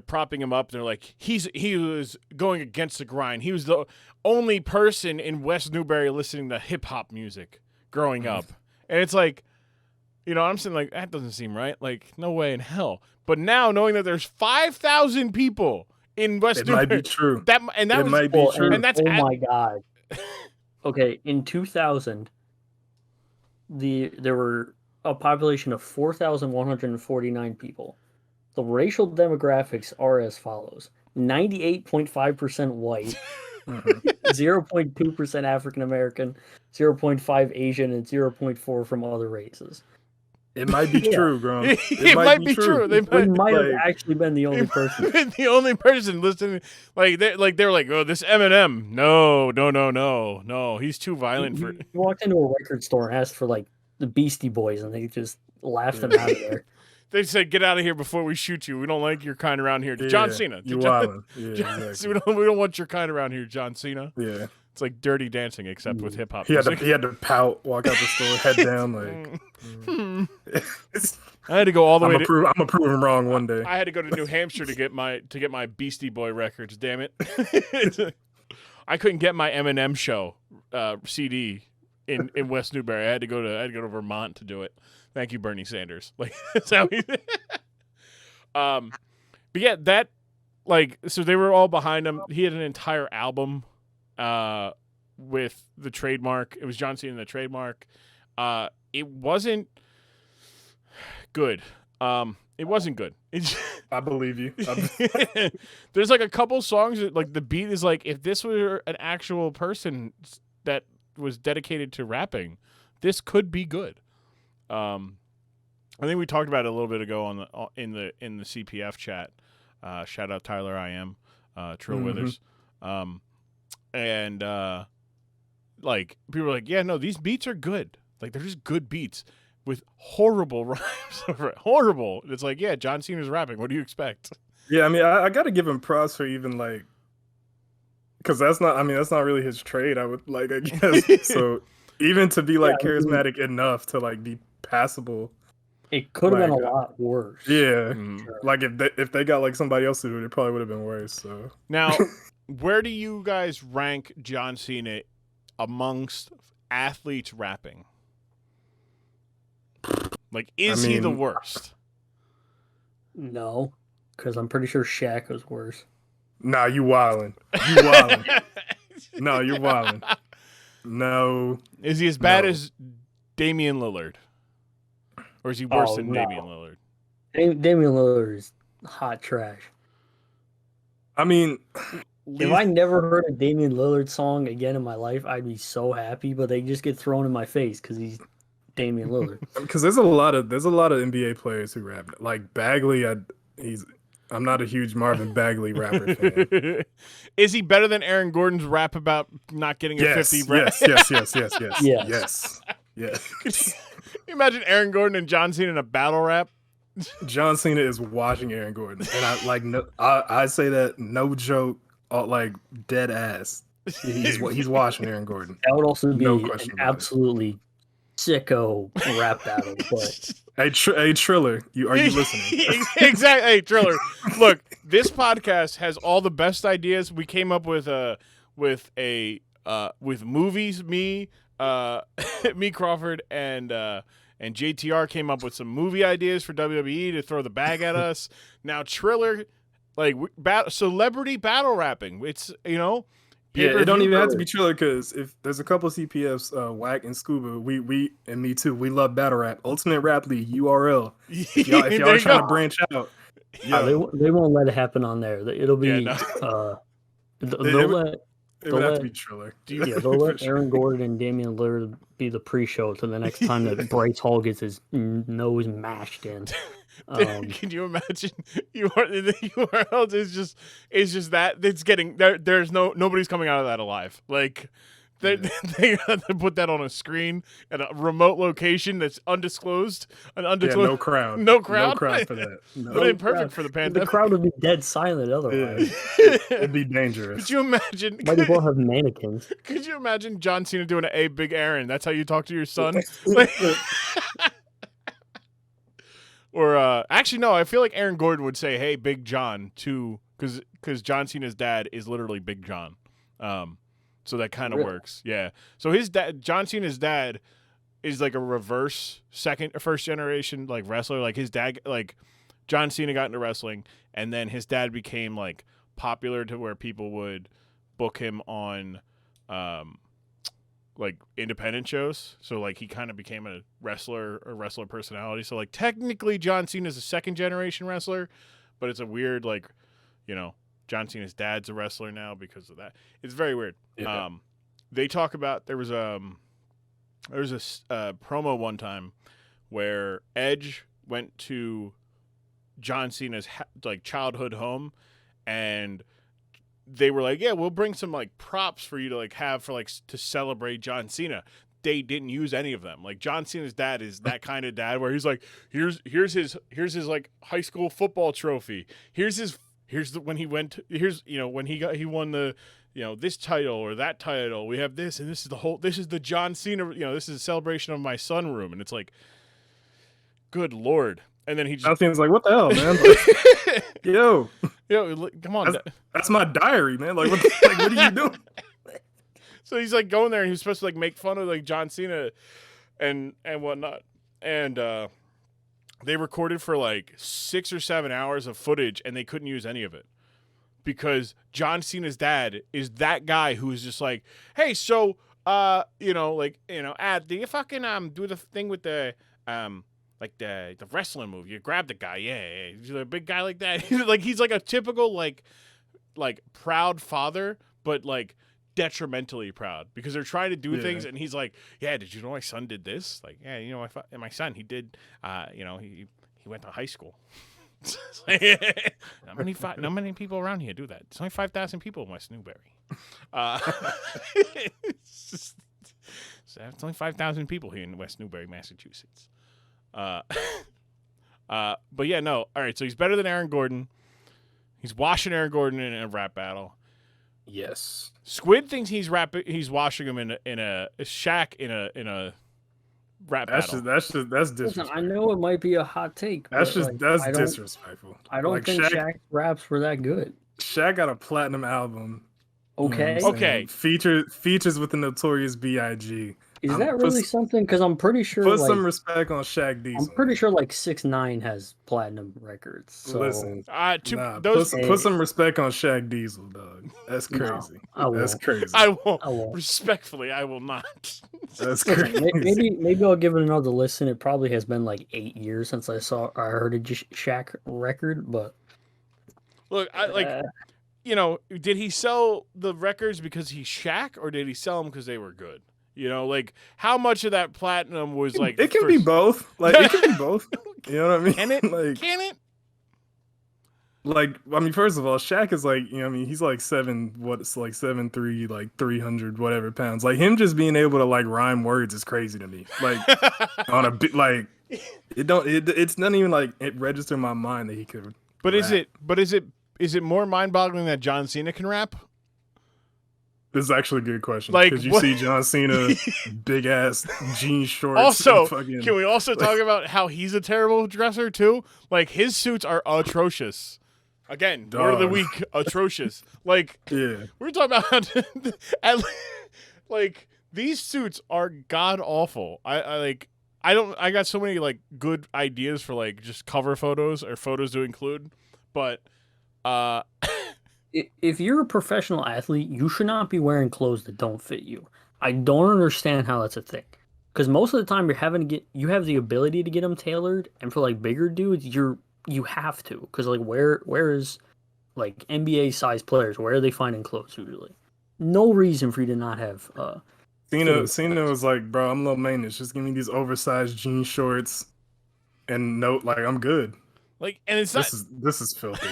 propping him up. They're like, he was going against the grind. He was the only person in West Newbury listening to hip hop music growing up. And it's like, I'm saying, like, that doesn't seem right. Like, no way in hell. But now, knowing that there's 5,000 people in West Newbury. It might be true. That might be true. And that's my God. Okay, in 2000, there were a population of 4,149 people. The racial demographics are as follows: 98.5% white, 0.2% African American, 0.5 Asian, and 0.4 from other races. It might be true, Grumm. It might be true. They might have actually been the only person. The only person listening, they were like, oh, this Eminem. No, he's too violent for. You walked into a record store and asked for like the Beastie Boys, and they just laughed them out of there. They said, "Get out of here before we shoot you. We don't like your kind around here." Yeah, John Cena. You wildin'. Yeah, exactly. we don't want your kind around here, John Cena. Yeah. It's like Dirty Dancing, except with hip hop. He had to pout, walk out the store, head down, like. I had to go all the way. I'm gonna prove him wrong one day. I had to go to New Hampshire to get my Beastie Boy records. Damn it! I couldn't get my Eminem show CD in West Newbury. I had to go to Vermont to do it. Thank you, Bernie Sanders. Like that's how he. But yeah, that so they were all behind him. He had an entire album. With the trademark. It was John Cena and the trademark. It wasn't good. It wasn't good. I believe you. There's like a couple songs that, like, the beat is like, if this were an actual person that was dedicated to rapping, this could be good. I think we talked about it a little bit ago in the CPF chat. Shout out Tyler I.M. Trill Withers. And like people are like, yeah, no, these beats are good. Like, they're just good beats with horrible rhymes over it. Horrible. It's like, yeah, John Cena's rapping. What do you expect? Yeah, I mean, I got to give him props for even like, because that's not really his trade. I would like, I guess. So even to be like charismatic enough to like be passable. It could have been a lot worse. Yeah, like if they got like somebody else to do it, it probably would have been worse. So now, where do you guys rank John Cena amongst athletes rapping? Like, is he the worst? No, because I'm pretty sure Shaq was worse. Nah, you wildin'. You wildin'. No, you're wildin'. No. Is he as bad as Damian Lillard? Or is he worse than Damian Lillard? Damian Lillard is hot trash. I mean, if I never heard a Damian Lillard song again in my life, I'd be so happy. But they just get thrown in my face because he's Damian Lillard. Because there's a lot of NBA players who rap. Like Bagley, I'm not a huge Marvin Bagley rapper fan. Is he better than Aaron Gordon's rap about not getting a 50 rap? Yes. Can you imagine Aaron Gordon and John Cena in a battle rap? John Cena is watching Aaron Gordon, and I say that no joke, like dead ass. He's watching Aaron Gordon. That would also be an absolutely sicko rap battle. But hey Triller, are you listening? Exactly. Hey Triller, look, this podcast has all the best ideas. We came up with movies. Me Crawford and JTR came up with some movie ideas for WWE to throw the bag at us. Now Triller, like celebrity battle rapping. It's it don't even have to be Triller, because if there's a couple of CPFs, Whack and Scuba, we and me too, we love battle rap. Ultimate Rap League URL. If y'all are trying to branch out, they won't let it happen on there. It'll be it would have to be Triller. They'll let Aaron Gordon and Damian Lillard be the pre-show to the next time that Bryce Hall gets his nose mashed in. Can you imagine? The URL is just that it's getting there. There's nobody's coming out of that alive. Like They have to put that on a screen at a remote location that's undisclosed. No crowd. No crowd. No crowd for that. No. Would have been perfect for the pandemic. The crowd would be dead silent otherwise. It'd be dangerous. Could you imagine? Might as well have mannequins. Could you imagine John Cena doing a Big Aaron? That's how you talk to your son. Like, or actually, no. I feel like Aaron Gordon would say, "Hey, Big John," too, because John Cena's dad is literally Big John. So that kind of works. Yeah. So his dad, John Cena's dad, is like a reverse first generation like wrestler. Like his dad, like John Cena got into wrestling, and then his dad became like popular to where people would book him on like independent shows. So like he kind of became a wrestler personality. So like technically John Cena is a second generation wrestler, but it's a weird like, you know, John Cena's dad's a wrestler now because of that. It's very weird. Yeah. They talk about there was a promo one time where Edge went to John Cena's like childhood home, and they were like, "Yeah, we'll bring some like props for you to like have for like to celebrate John Cena." They didn't use any of them. Like John Cena's dad is that kind of dad where he's like, "Here's his like high school football trophy. When he won the, you know, this title or that title, we have this, and this is the John Cena, you know, this is a celebration of my son room." And it's like, good Lord. And then he just seems like, what the hell, man? Like, yo, come on. That's my diary, man. Like, what are you doing? So he's like going there, and he's supposed to like make fun of like John Cena and whatnot. And, they recorded for like 6 or 7 hours of footage, and they couldn't use any of it because John Cena's dad is that guy who is just like, "Hey, so at the fucking do the thing with the like the wrestling move. You grab the guy, yeah. He's a big guy like that. He's like a typical like proud father, but like detrimentally proud because they're trying to do things, and he's like, "Yeah, did you know my son did this? Like, yeah, you know, my son, he did, he went to high school." Not many people around here do that. There's only 5,000 people in West Newbury. It's only 5,000 people here in West Newbury, Massachusetts. But yeah, no. All right, so he's better than Aaron Gordon. He's washing Aaron Gordon in a rap battle. Yes. Squid thinks he's washing him in a shack in a rap battle. That's disrespectful. Listen, I know it might be a hot take. That's disrespectful. I don't think Shaq raps were that good. Shaq got a platinum album. Okay. Okay. Features with the Notorious B.I.G. Is that really something? Because I'm pretty sure. Put some respect on Shaq Diesel. I'm pretty sure like 6ix9ine has platinum records. So. Listen, put some respect on Shaq Diesel, dog. That's crazy. No, that's crazy. I won't. Respectfully, I will not. That's crazy. Maybe I'll give it another listen. It probably has been like 8 years since I heard a Shaq record, but look, did he sell the records because he's Shaq, or did he sell them because they were good? You know, like how much of that platinum was like? It can be both. Like it can be both. You know what I mean? Can it? Like, can it? Like, I mean, first of all, Shaq is like, you know, I mean, he's like 7'3", like 300 whatever pounds. Like him just being able to like rhyme words is crazy to me. Like on a bit, like it's not even like it registered in my mind that he could. But rap. Is it more mind-boggling that John Cena can rap? This is actually a good question. Like, because you see John Cena, big ass jean shorts. Also, can we also talk about how he's a terrible dresser too? Like his suits are atrocious. Again, word of the week, atrocious. Like, yeah, we're talking about like these suits are god awful. I got so many like good ideas for like just cover photos or photos to include, but if you're a professional athlete, you should not be wearing clothes that don't fit you. I don't understand how that's a thing. Because most of the time you have the ability to get them tailored, and for like bigger dudes, you have to. Because like where is like NBA size players? Where are they finding clothes usually? No reason for you to not have. Cena was like, bro, I'm low maintenance. Just give me these oversized jean shorts, and I'm good. Like, and it's this is filthy.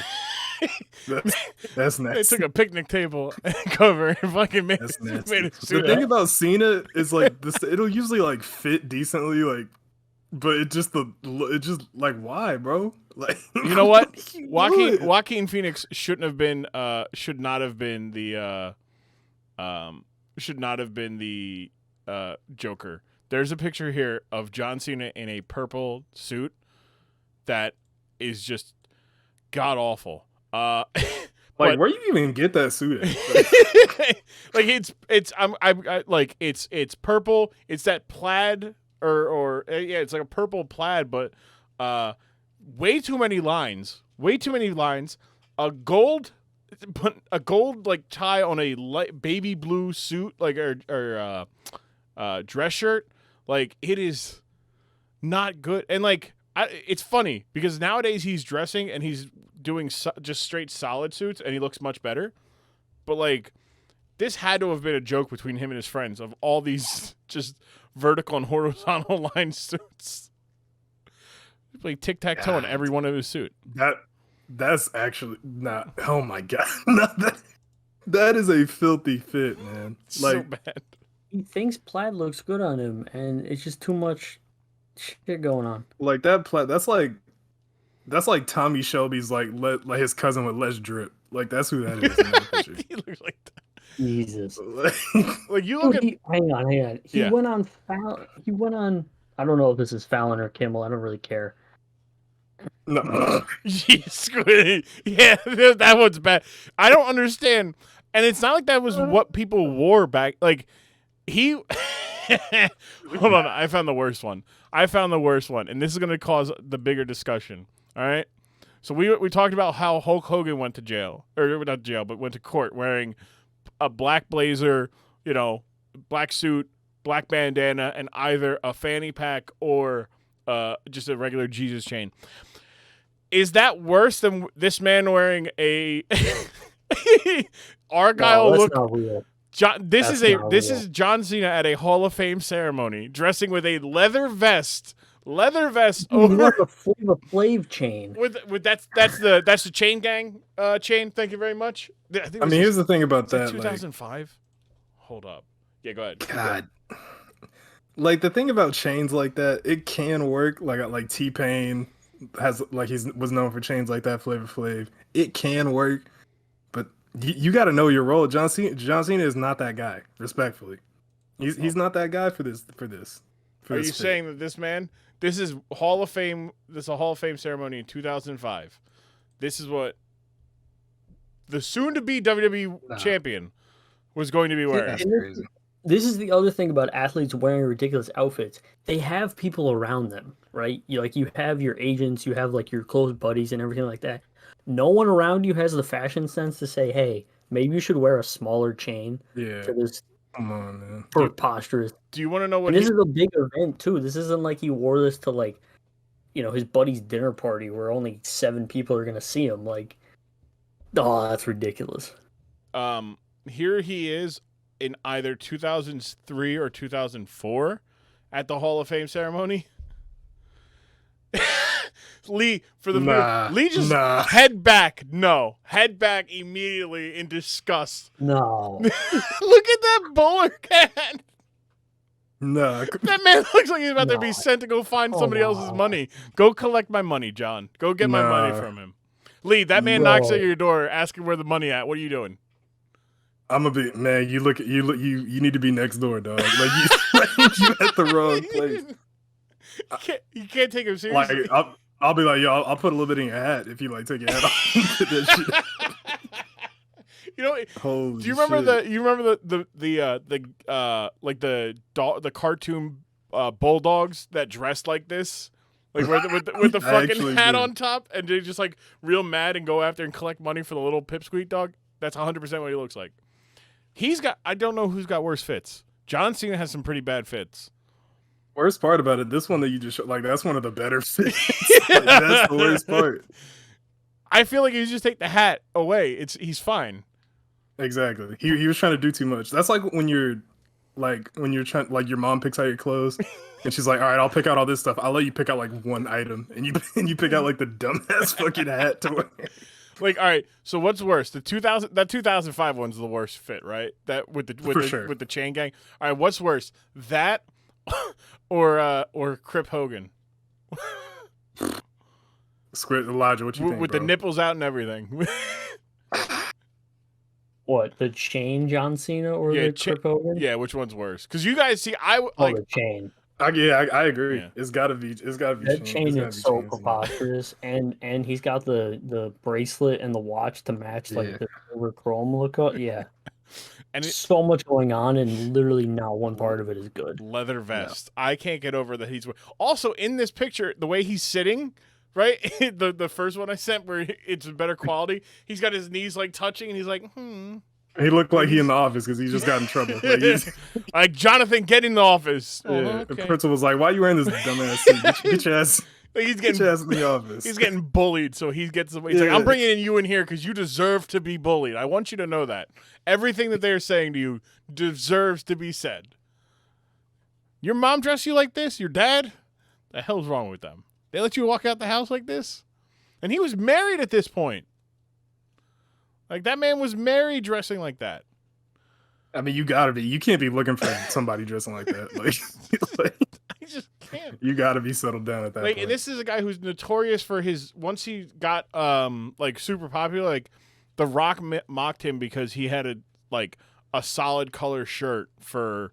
That's They nasty. took a picnic table cover and fucking made, That's made nasty. it The suit thing up. about Cena is like this. It'll usually like fit decently, like, but it just like why, bro? Like, You know what? you would. Joaquin Phoenix should not have been the Joker. There's a picture here of John Cena in a purple suit that is just god awful. Like, where you even get that suit at? Like it's purple. It's that plaid or yeah, it's like a purple plaid, but way too many lines. Way too many lines. A gold like tie on a light baby blue suit, like or dress shirt. Like it is not good. And like it's funny because nowadays he's dressing and he's doing just straight solid suits and he looks much better. But like this had to have been a joke between him and his friends of all these just vertical and horizontal line suits. Like tic-tac-toe in every one of his suit. That's actually not. Oh my god, no, that is a filthy fit, man. Like, So bad. He thinks plaid looks good on him, and it's just too much shit going on. like that. That's like Tommy Shelby's like his cousin with less drip. Like that's who that is. In that picture. He looks like that. Jesus. Like you look at Hang on. He Yeah. went on I don't know if this is Fallon or Kimmel. I don't really care. No. Squid. Yeah, that one's bad. I don't understand. And it's not like that was what people wore back. Like he. Hold on, I found the worst one. And this is going to cause the bigger discussion. All right. So we talked about how Hulk Hogan went to jail, or not jail, but went to court wearing a black blazer, black suit, black bandana, and either a fanny pack or just a regular Jesus chain. Is that worse than this man wearing a Argyle No, that's look? not real. This That's is John Cena at a Hall of Fame ceremony, dressing with a leather vest over the Flavor Flav chain. with that's the chain gang chain. Thank you very much. I mean, here's the thing about that. 2005. Hold up. Yeah, go ahead. God. Like the thing about chains like that, it can work. Like T-Pain has was known for chains like that. Flavor Flav, it can work, but you got to know your role. John Cena is not that guy. Respectfully, he's not that guy for this. Are you saying that this man? This is Hall of Fame. This is a Hall of Fame ceremony in 2005. This is what the soon-to-be WWE champion was going to be wearing. That's crazy. This is the other thing about athletes wearing ridiculous outfits. They have people around them, right? You have your agents, you have like your close buddies and everything like that. No one around you has the fashion sense to say, "Hey, maybe you should wear a smaller chain Yeah. for this Come on, man. for posture." Do you want to know what? And this is a big event too. This isn't like he wore this to like, his buddy's dinner party where only 7 people are gonna see him. Like, oh, that's ridiculous. Here he is in either 2003 or 2004 at the Hall of Fame ceremony. Lee just head back immediately in disgust. No. Look at that bowler hat. No. That man looks like he's about to be sent to go find somebody else's money. Go collect my money, John. Go get my money from him. Lee, that man knocks at your door asking where the money at. What are you doing? I'm gonna be, man. You need to be next door, dog. Like you at the wrong place. You can't take him seriously. Like I'll be like, yo, I'll put a little bit in your hat if you like take your hat off. That shit. Do you remember the cartoon bulldogs that dressed like this? Like with the fucking hat on top, and they just like real mad and go after and collect money for the little pipsqueak dog. That's 100% what he looks like. I don't know who's got worse fits. John Cena has some pretty bad fits. Worst part about it, this one that you just showed, like that's one of the better fits. Like, that's the worst part. I feel like you just take the hat away. He's fine. Exactly. He was trying to do too much. That's like when you're trying, like your mom picks out your clothes and she's like, all right, I'll pick out all this stuff. I'll let you pick out like one item and you pick out like the dumbass fucking hat to wear. Like, all right. So what's worse? The 2005 one's the worst fit, right? That with the chain gang. All right. What's worse? That or Crip Hogan? Squid Elijah, what you think, With bro? the nipples out and everything. What, the chain John Cena or the Crip Hogan? Yeah, which one's worse? Because you guys see, the chain. I agree. Yeah. It's gotta be. That chain is so preposterous, and he's got the bracelet and the watch to match like the silver chrome look. Yeah, and so much going on, and literally not one part of it is good. Leather vest. No. I can't get over that he's also in this picture. The way he's sitting, right? the first one I sent where it's better quality. He's got his knees like touching, and he's like, He looked like he in the office because he just got in trouble. Like Jonathan, get in the office. Yeah. Okay. The principal was like, "Why are you wearing this dumbass suit? Get your ass." Like get your ass in the office. He's getting bullied, so he's like, "I'm bringing you in here because you deserve to be bullied. I want you to know that everything that they are saying to you deserves to be said. Your mom dressed you like this. Your dad, the hell's wrong with them? They let you walk out the house like this, and he was married at this point." Like, that man was married dressing like that. I mean, you gotta be. You can't be looking for somebody dressing like that. Like I just can't. You gotta be settled down at that point. And this is a guy who's notorious for his, once he got, like, super popular, like, The Rock mocked him because he had a solid color shirt for,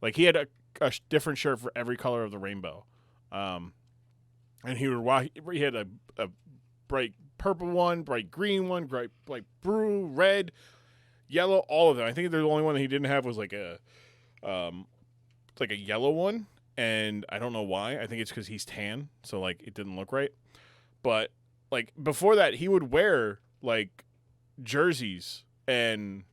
like, he had a different shirt for every color of the rainbow. And he had a bright purple one, bright green one, bright blue, red, yellow, all of them. I think the only one that he didn't have was like a yellow one, and I don't know why. I think it's because he's tan, so like it didn't look right. But like before that, he would wear like jerseys and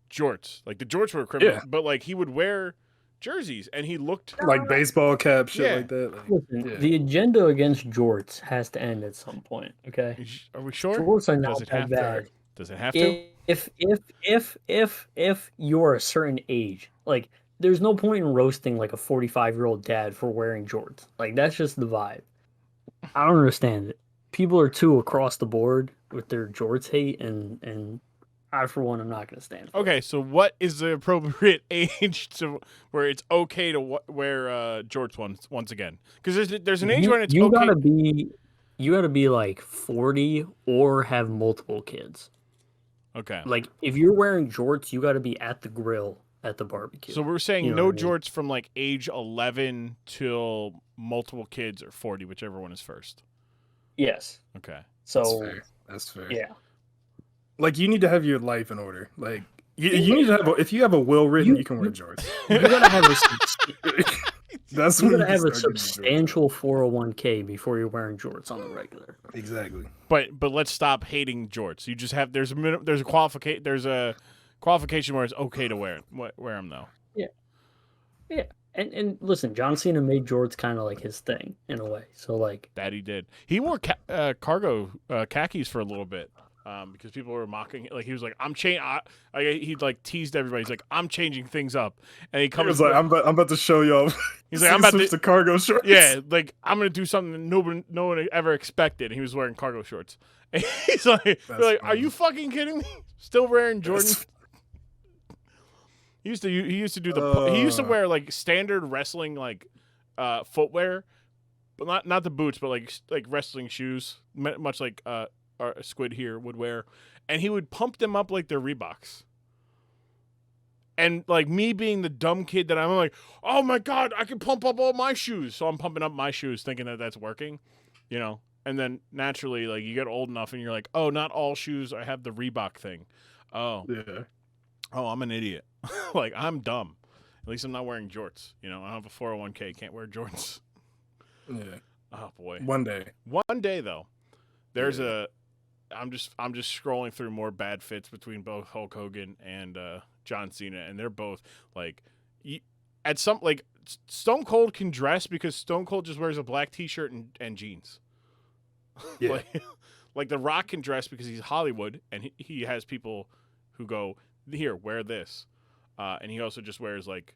jorts. Like the jorts were criminal, but like he would wear jerseys, and he looked like baseball cap shit like that. Like, listen, the agenda against jorts has to end at some point. Okay, are we sure? Jorts are not that bad. Does it have to? If you're a certain age, like there's no point in roasting like a 45-year-old dad for wearing jorts. Like that's just the vibe. I don't understand it. People are too across the board with their jorts hate, and I, for one, I'm not going to stand for it. So what is the appropriate age to where it's okay to wear jorts once again? Because there's an age when it's okay. You gotta be like 40 or have multiple kids. Okay. Like if you're wearing jorts, you gotta be at the grill at the barbecue. So we're saying no jorts from like age 11 till multiple kids or 40, whichever one is first. Yes. Okay. So that's fair. Yeah. Like you need to have your life in order. Like you need to have if you have a will written, you can wear jorts. You gotta have a substantial 401k before you're wearing jorts on the regular. Exactly. But let's stop hating jorts. You just have there's a qualification where it's okay to wear them though. Yeah. Yeah. And listen, John Cena made jorts kind of like his thing in a way. So like that he did. He wore cargo khakis for a little bit. Because people were mocking it. Like he was like, he like teased everybody. He's like, I'm changing things up, and he was like, I'm about to show y'all. He's like, I'm about to cargo shorts. Yeah, like I'm gonna do something that no one ever expected. And he was wearing cargo shorts. And he's like, are you fucking kidding me? Still wearing Jordan? He used to do he used to wear like standard wrestling like footwear, but not the boots, but like wrestling shoes, much like or Squid here would wear, and he would pump them up like they're Reeboks. And like me being the dumb kid that I'm like, oh my God, I can pump up all my shoes. So I'm pumping up my shoes thinking that that's working, and then naturally like you get old enough and you're like, oh, not all shoes I have the Reebok thing. Oh, yeah. Oh, I'm an idiot. Like I'm dumb. At least I'm not wearing jorts. I don't have a 401k, can't wear jorts. Yeah. Oh boy. One day though. There's I'm just scrolling through more bad fits between both Hulk Hogan and John Cena, and they're both like Stone Cold can dress because Stone Cold just wears a black T-shirt and jeans. Yeah. like The Rock can dress because he's Hollywood, and he has people who go, here, wear this, and he also just wears like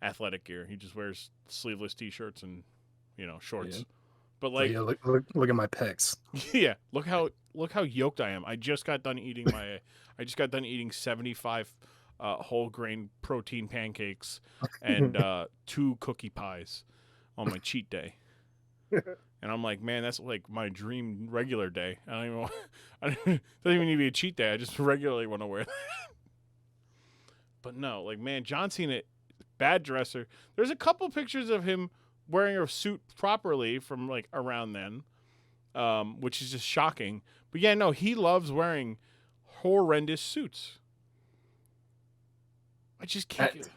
athletic gear. He just wears sleeveless T-shirts and shorts. Yeah. But like, look at my pecs. Yeah, look how how yoked I am. I just got done eating 75 whole grain protein pancakes and 2 cookie pies on my cheat day. And I'm like, man, that's like my dream regular day. I don't even want, it doesn't even need to be a cheat day. I just regularly want to wear that. But no, like, man, John Cena, bad dresser. There's a couple pictures of him wearing a suit properly from like around then, which is just shocking. But yeah, no, he loves wearing horrendous suits. I just can't.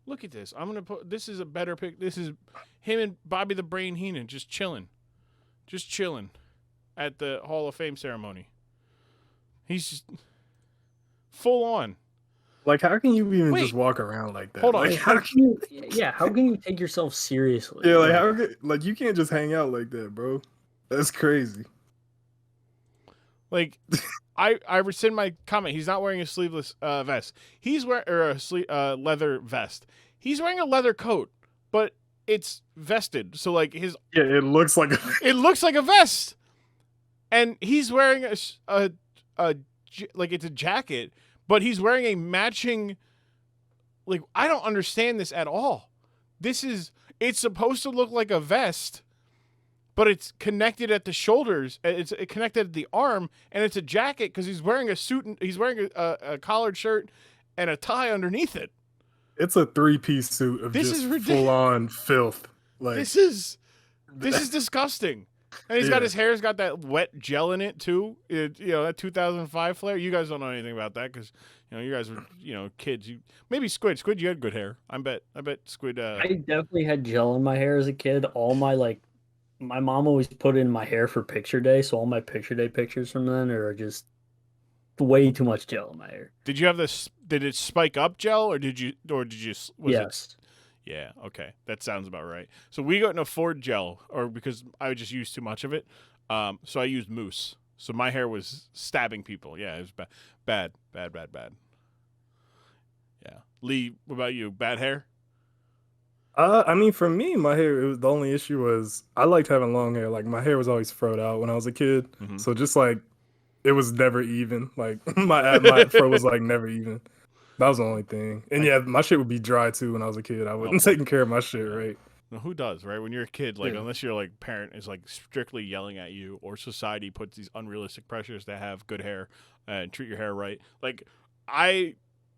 Look at this. I'm gonna put. This is a better pic. This is him and Bobby the Brain Heenan just chilling at the Hall of Fame ceremony. He's just full on. Like, how can you even just walk around like that? Hold on. Like, how can you take yourself seriously? Yeah, like you can't just hang out like that, bro. That's crazy. Like, I rescind my comment. He's not wearing a sleeveless vest. He's wearing a leather vest. He's wearing a leather coat, but it's vested. So like it looks like a vest. And he's wearing like it's a jacket, but he's wearing a matching. Like, I don't understand this at all. It's supposed to look like a vest, but it's connected at the shoulders. It's connected at the arm, and it's a jacket because he's wearing a suit. And he's wearing a collared shirt and a tie underneath it. It's a 3-piece suit of just full-on filth. Like, this is disgusting. And he's got his hair's got that wet gel in it too. That 2005 flare. You guys don't know anything about that because you guys were kids. Maybe Squid. Squid, you had good hair. I bet Squid. I definitely had gel in my hair as a kid. All my my mom always put in my hair for picture day, so all my picture day pictures from then are just way too much gel in my hair. Did you have this? Did it spike up gel, or did you? Yes. Yeah, okay. That sounds about right. So we couldn't afford gel, or because I would just use too much of it. So I used mousse. So my hair was stabbing people. Yeah, it was bad. Yeah. Lee, what about you? Bad hair? I mean, for me, my hair, the only issue was I liked having long hair. Like, my hair was always froed out when I was a kid. Mm-hmm. So just like, it was never even. Like, my fro was like never even. That was the only thing. And yeah, my shit would be dry too when I was a kid. I wasn't taking care of my shit right. Now, who does, right? When you're a kid, like, unless your like parent is like strictly yelling at you, or society puts these unrealistic pressures to have good hair and treat your hair right. Like, I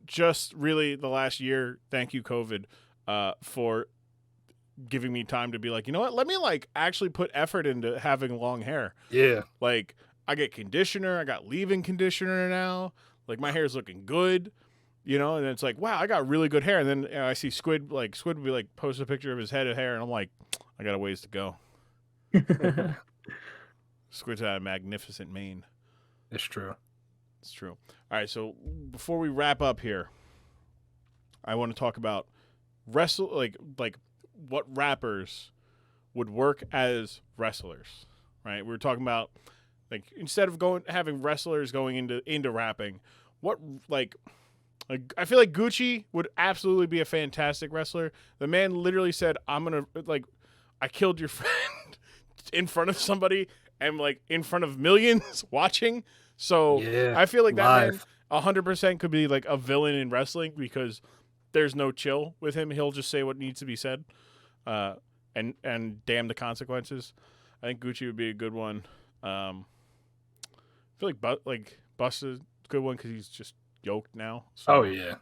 just really the last year, thank you COVID, for giving me time to be like, you know what? Let me like actually put effort into having long hair. Yeah. Like, I get conditioner. I got leave-in conditioner now. Like, my hair's looking good. And it's like, wow, I got really good hair. And then I see Squid would be like, post a picture of his head of hair, and I'm like, I got a ways to go. Squid's got a magnificent mane. It's true. It's true. All right, so before we wrap up here, I want to talk about like what rappers would work as wrestlers, right? We were talking about like instead of having wrestlers going into rapping, what like. I feel like Gucci would absolutely be a fantastic wrestler. The man literally said, I killed your friend in front of somebody and like in front of millions watching. So yeah, I feel like that man 100% could be like a villain in wrestling because there's no chill with him. He'll just say what needs to be said, and damn the consequences. I think Gucci would be a good one. I feel like Busta's a good one because he's just yoked now. So yeah.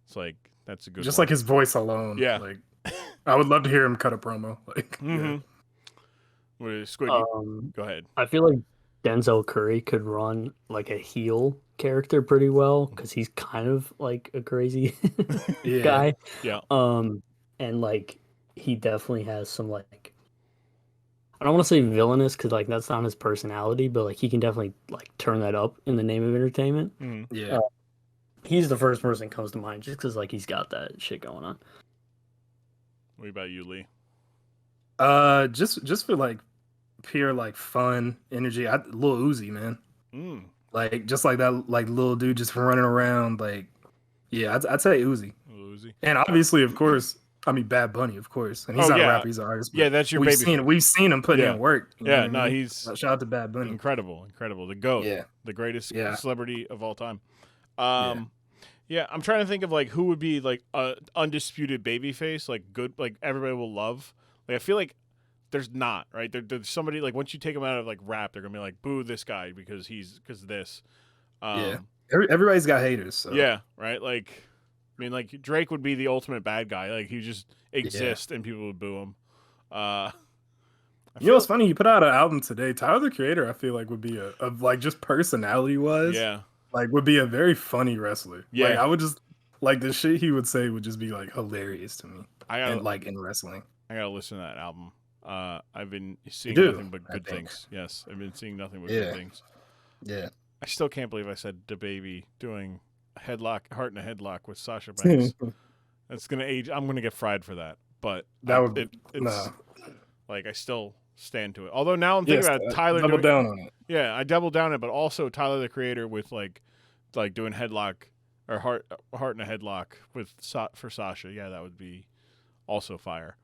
It's like that's a good just one. Like his voice alone. Yeah. Like I would love to hear him cut a promo. Like Squid, go ahead. I feel like Denzel Curry could run like a heel character pretty well because he's kind of like a crazy guy. Yeah. And like he definitely has some like I don't want to say villainous because like that's not his personality, but like he can definitely like turn that up in the name of entertainment. Mm-hmm. Yeah. He's the first person that comes to mind just because like he's got that shit going on. What about you, Lee? Just for like pure like fun energy, Lil Uzi, man. Like just like that, like little dude just running around, like yeah, I'd say Uzi. Lil Uzi. And obviously, of course, I mean, Bad Bunny, of course, and he's not a rapper; he's an artist. Yeah, that's your baby. We've seen him putting in work. You know what I mean? He's shout out to Bad Bunny. Incredible. The GOAT. Yeah, the greatest celebrity of all time. Yeah, I'm trying to think of like who would be like a undisputed babyface, like good, like everybody will love. Like I feel like there's not right. There's somebody like once you take them out of like rap, they're gonna be like boo this guy because this. Everybody's got haters. So. Yeah, right. Like I mean, like Drake would be the ultimate bad guy. Like he just exists and people would boo him. You know what's funny? You put out an album today. Tyler the Creator, I feel like would be a like just personality wise. Yeah. Like would be a very funny wrestler. Yeah, like, I would just like the shit he would say would just be like hilarious to me. Like in wrestling, I gotta listen to that album. I've been seeing nothing but good things. Yes, I've been seeing nothing but good things. Yeah, I still can't believe I said DaBaby doing a headlock, heart in a headlock with Sasha Banks. That's gonna age. I'm gonna get fried for that. But that would it's like I still stand to it. Although now I'm thinking about Tyler double down on it. Yeah, I doubled down on it, but also Tyler the Creator with like doing headlock or heart in a headlock with for Sasha. Yeah, that would be also fire.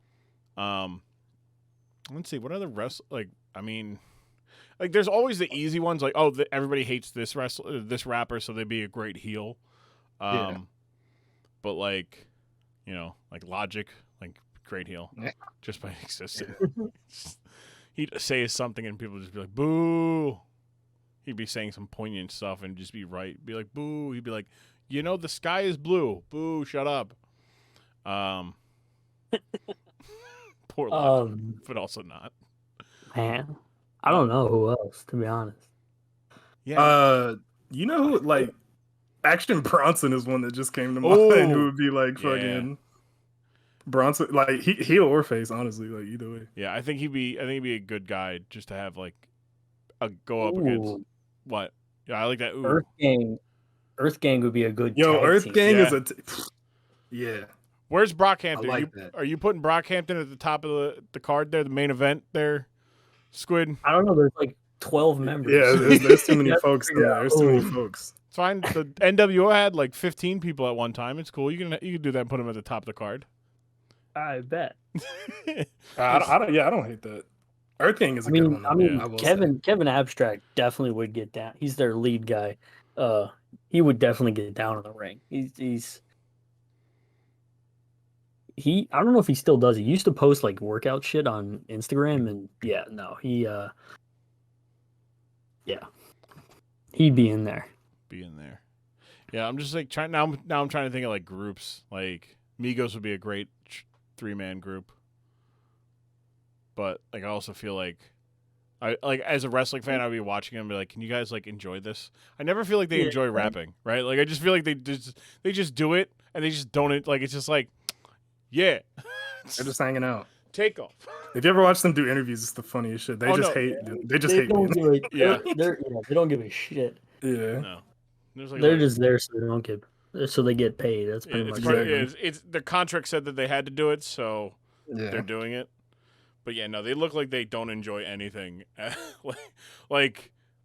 Let's see what other I mean, like there's always the easy ones like everybody hates this this rapper, so they'd be a great heel. But like like Logic, like great heel just by existing. He'd say something and people would just be like, boo. He'd be saying some poignant stuff and just be right. Be like, boo. He'd be like, the sky is blue. Boo, shut up. Poor Logic, but also not. Man, I don't know who else, to be honest. Yeah. You know who, like, Action Bronson is one that just came to mind who would be like fucking... Bronson, like heel or face, honestly, like either way. Yeah, I think he'd be a good guy just to have like a go up against what? Yeah, I like that. Earth Gang would be a good. Earth Gang is a. Yeah. Where's Brockhampton? Like are you putting Brockhampton at the top of the card there, the main event there, Squid? I don't know. There's like 12 members. Yeah, there's too many folks there. There's too many folks. It's fine. The NWO had like 15 people at one time. It's cool. You can do that and put them at the top of the card. I bet. I don't hate that. Earth King is a good one. I mean, Kevin Abstract definitely would get down. He's their lead guy. He would definitely get down in the ring. I don't know if he still does. He used to post like workout shit on Instagram, and he'd be in there. Yeah, I'm just like trying now. I'm trying to think of like groups. Like Migos would be a great 3-man group, but like I also feel like as a wrestling fan, I'd be watching them and be like, can you guys like enjoy this? I never feel like they enjoy rapping, right? Like I just feel like they just do it and they just don't like it's just like they're just hanging out. Take off. If you ever watch them do interviews, it's the funniest shit. They hate. They just hate. They don't give a shit. Yeah. No. They're just there so they don't get. So they get paid. That's pretty much it. It's their contract said that they had to do it, so they're doing it. But yeah, no, they look like they don't enjoy anything.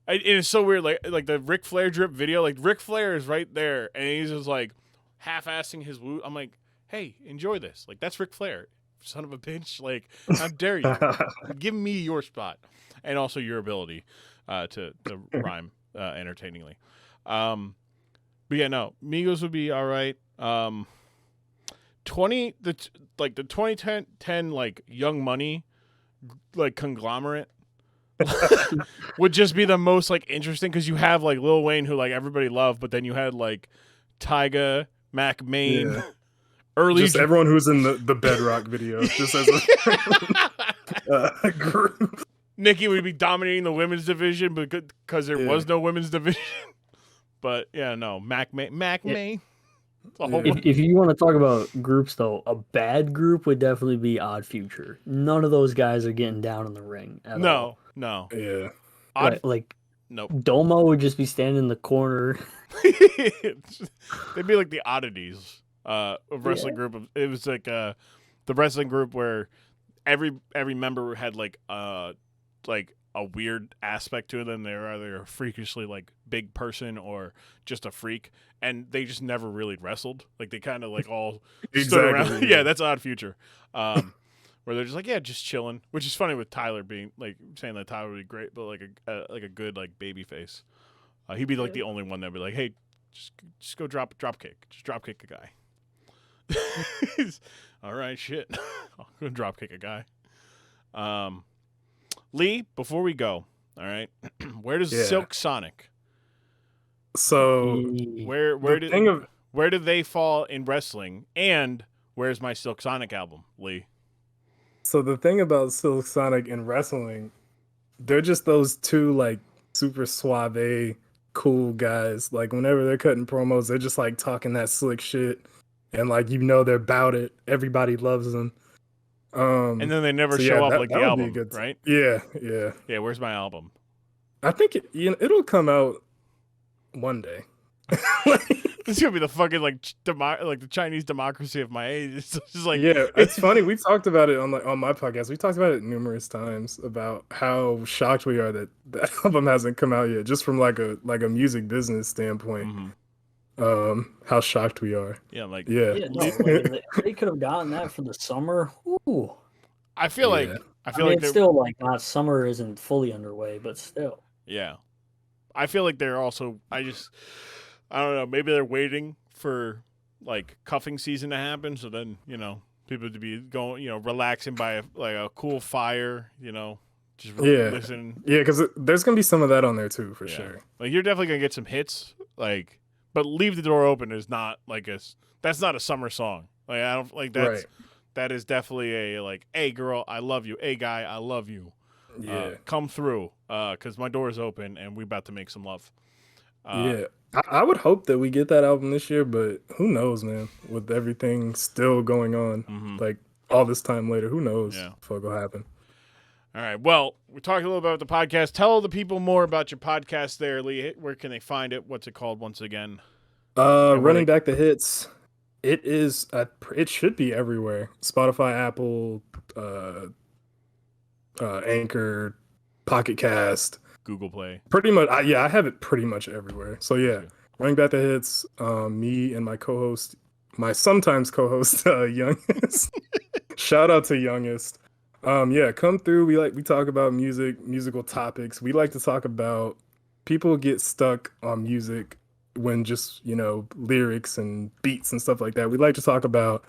It's so weird. Like the Ric Flair drip video. Like Ric Flair is right there, and he's just like half-assing his woo. I'm like, hey, enjoy this. Like that's Ric Flair, son of a bitch. Like how dare you? Give me your spot, and also your ability to rhyme entertainingly. But yeah, no, Migos would be all right. The 2010 like Young Money like conglomerate would just be the most like interesting because you have like Lil Wayne who like everybody loved, but then you had like Tyga, Mac Main, just everyone who's in the Bedrock video just as a group. Nikki would be dominating the women's division because there was no women's division. But yeah, no, Mac May. If you want to talk about groups, though, a bad group would definitely be Odd Future. None of those guys are getting down in the ring. No. Yeah. Nope. Domo would just be standing in the corner. They'd be like the oddities of wrestling group. It was like the wrestling group where every member had like a a weird aspect to them. They're either a freakishly like big person or just a freak, and they just never really wrestled. Like they kind of like all stood around. Yeah, that's Odd Future. Where they're just like, yeah, just chilling, which is funny with Tyler being like saying that Tyler would be great, but like a good like baby face. He'd be like the only one that'd be like, hey, just go drop kick, just drop kick a guy. All right, shit, I'm gonna drop kick a guy. Lee, before we go, all right, where does Silk Sonic? So where do they fall in wrestling? And where's my Silk Sonic album, Lee? So the thing about Silk Sonic in wrestling, they're just those two like super suave, cool guys. Like whenever they're cutting promos, they're just like talking that slick shit, and like they're about it. Everybody loves them. And then they never show up like the album, right? Yeah. Where's my album? I think it'll come out one day. This is gonna be the fucking like the Chinese democracy of my age. It's just like it's funny. We've talked about it on my podcast. We talked about it numerous times about how shocked we are that the album hasn't come out yet, just from like a music business standpoint. Mm-hmm. How shocked we are. No, like, they could have gotten that for the summer. Ooh. I feel like it's still like not summer isn't fully underway, but still. Yeah, I feel like they're also. I don't know. Maybe they're waiting for like cuffing season to happen, so then people to be going, relaxing by a cool fire, just listen. Yeah, because there's gonna be some of that on there too, for sure. Like you're definitely gonna get some hits, like, but Leave the Door Open is not like that's not a summer song. Like I don't like that's that is definitely a like, hey girl, I love you. Hey guy, I love you. Come through, because my door is open and we're about to make some love. I would hope that we get that album this year, but who knows, man? With everything still going on, like all this time later, who knows what will happen? All right. Well, we're talking a little about the podcast. Tell the people more about your podcast there, Lee. Where can they find it? What's it called once again? Running Back the Hits. It is. It should be everywhere. Spotify, Apple, Anchor, Pocket Cast. Google Play. Pretty much, I have it pretty much everywhere. So Running Back the Hits, me and my co-host, my sometimes co-host, Youngest. Shout out to Youngest. Come through. We talk about musical topics. We like to talk about people get stuck on music when just, lyrics and beats and stuff like that. We like to talk about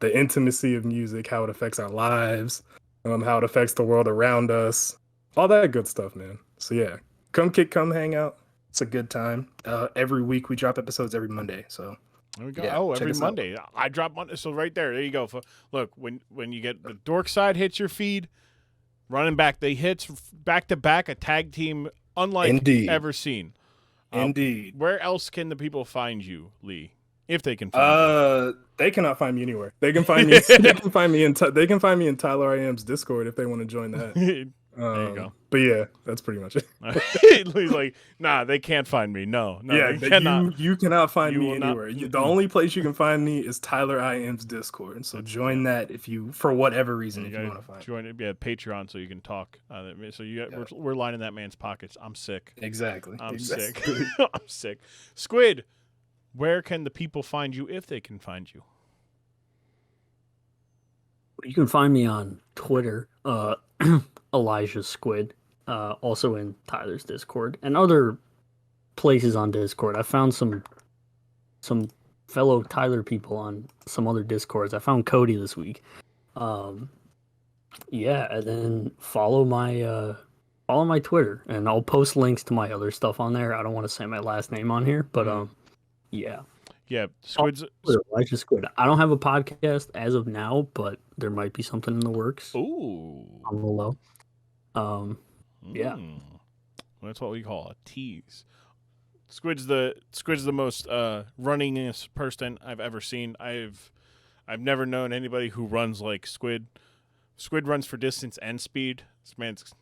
the intimacy of music, how it affects our lives, how it affects the world around us, all that good stuff, man. So come hang out. It's a good time. Every week we drop episodes every Monday. So there we go. Every Monday I drop Monday. So right there you go. Look, when you get the Dork Side hits your feed, Running Back the Hits back to back, a tag team unlike ever seen. Indeed. Where else can the people find you, Lee? If they can find you. They cannot find me anywhere. They can find me. They can find me in Tyler IM's Discord if they want to join that. There you go. But that's pretty much it. He's like, nah, they can't find me. No, they cannot. You cannot find me anywhere. The only place you can find me is Tyler IM's Discord. So join that if you, for whatever reason, if you want to find. Join it. Patreon so you can talk. So we're lining that man's pockets. I'm sick. Exactly. I'm sick. I'm sick. Squid, where can the people find you if they can find you? You can find me on Twitter, Elijah Squid, also in Tyler's Discord and other places on Discord. I found some fellow Tyler people on some other Discords. I found Cody this week. And then follow my Twitter, and I'll post links to my other stuff on there. I don't want to say my last name on here, but Squid's Elijah Squid. I don't have a podcast as of now, but there might be something in the works. Ooh, on the low. That's what we call a tease. Squid's the most runningest person I've ever seen. I've never known anybody who runs like Squid. Squid runs for distance and speed. This man's,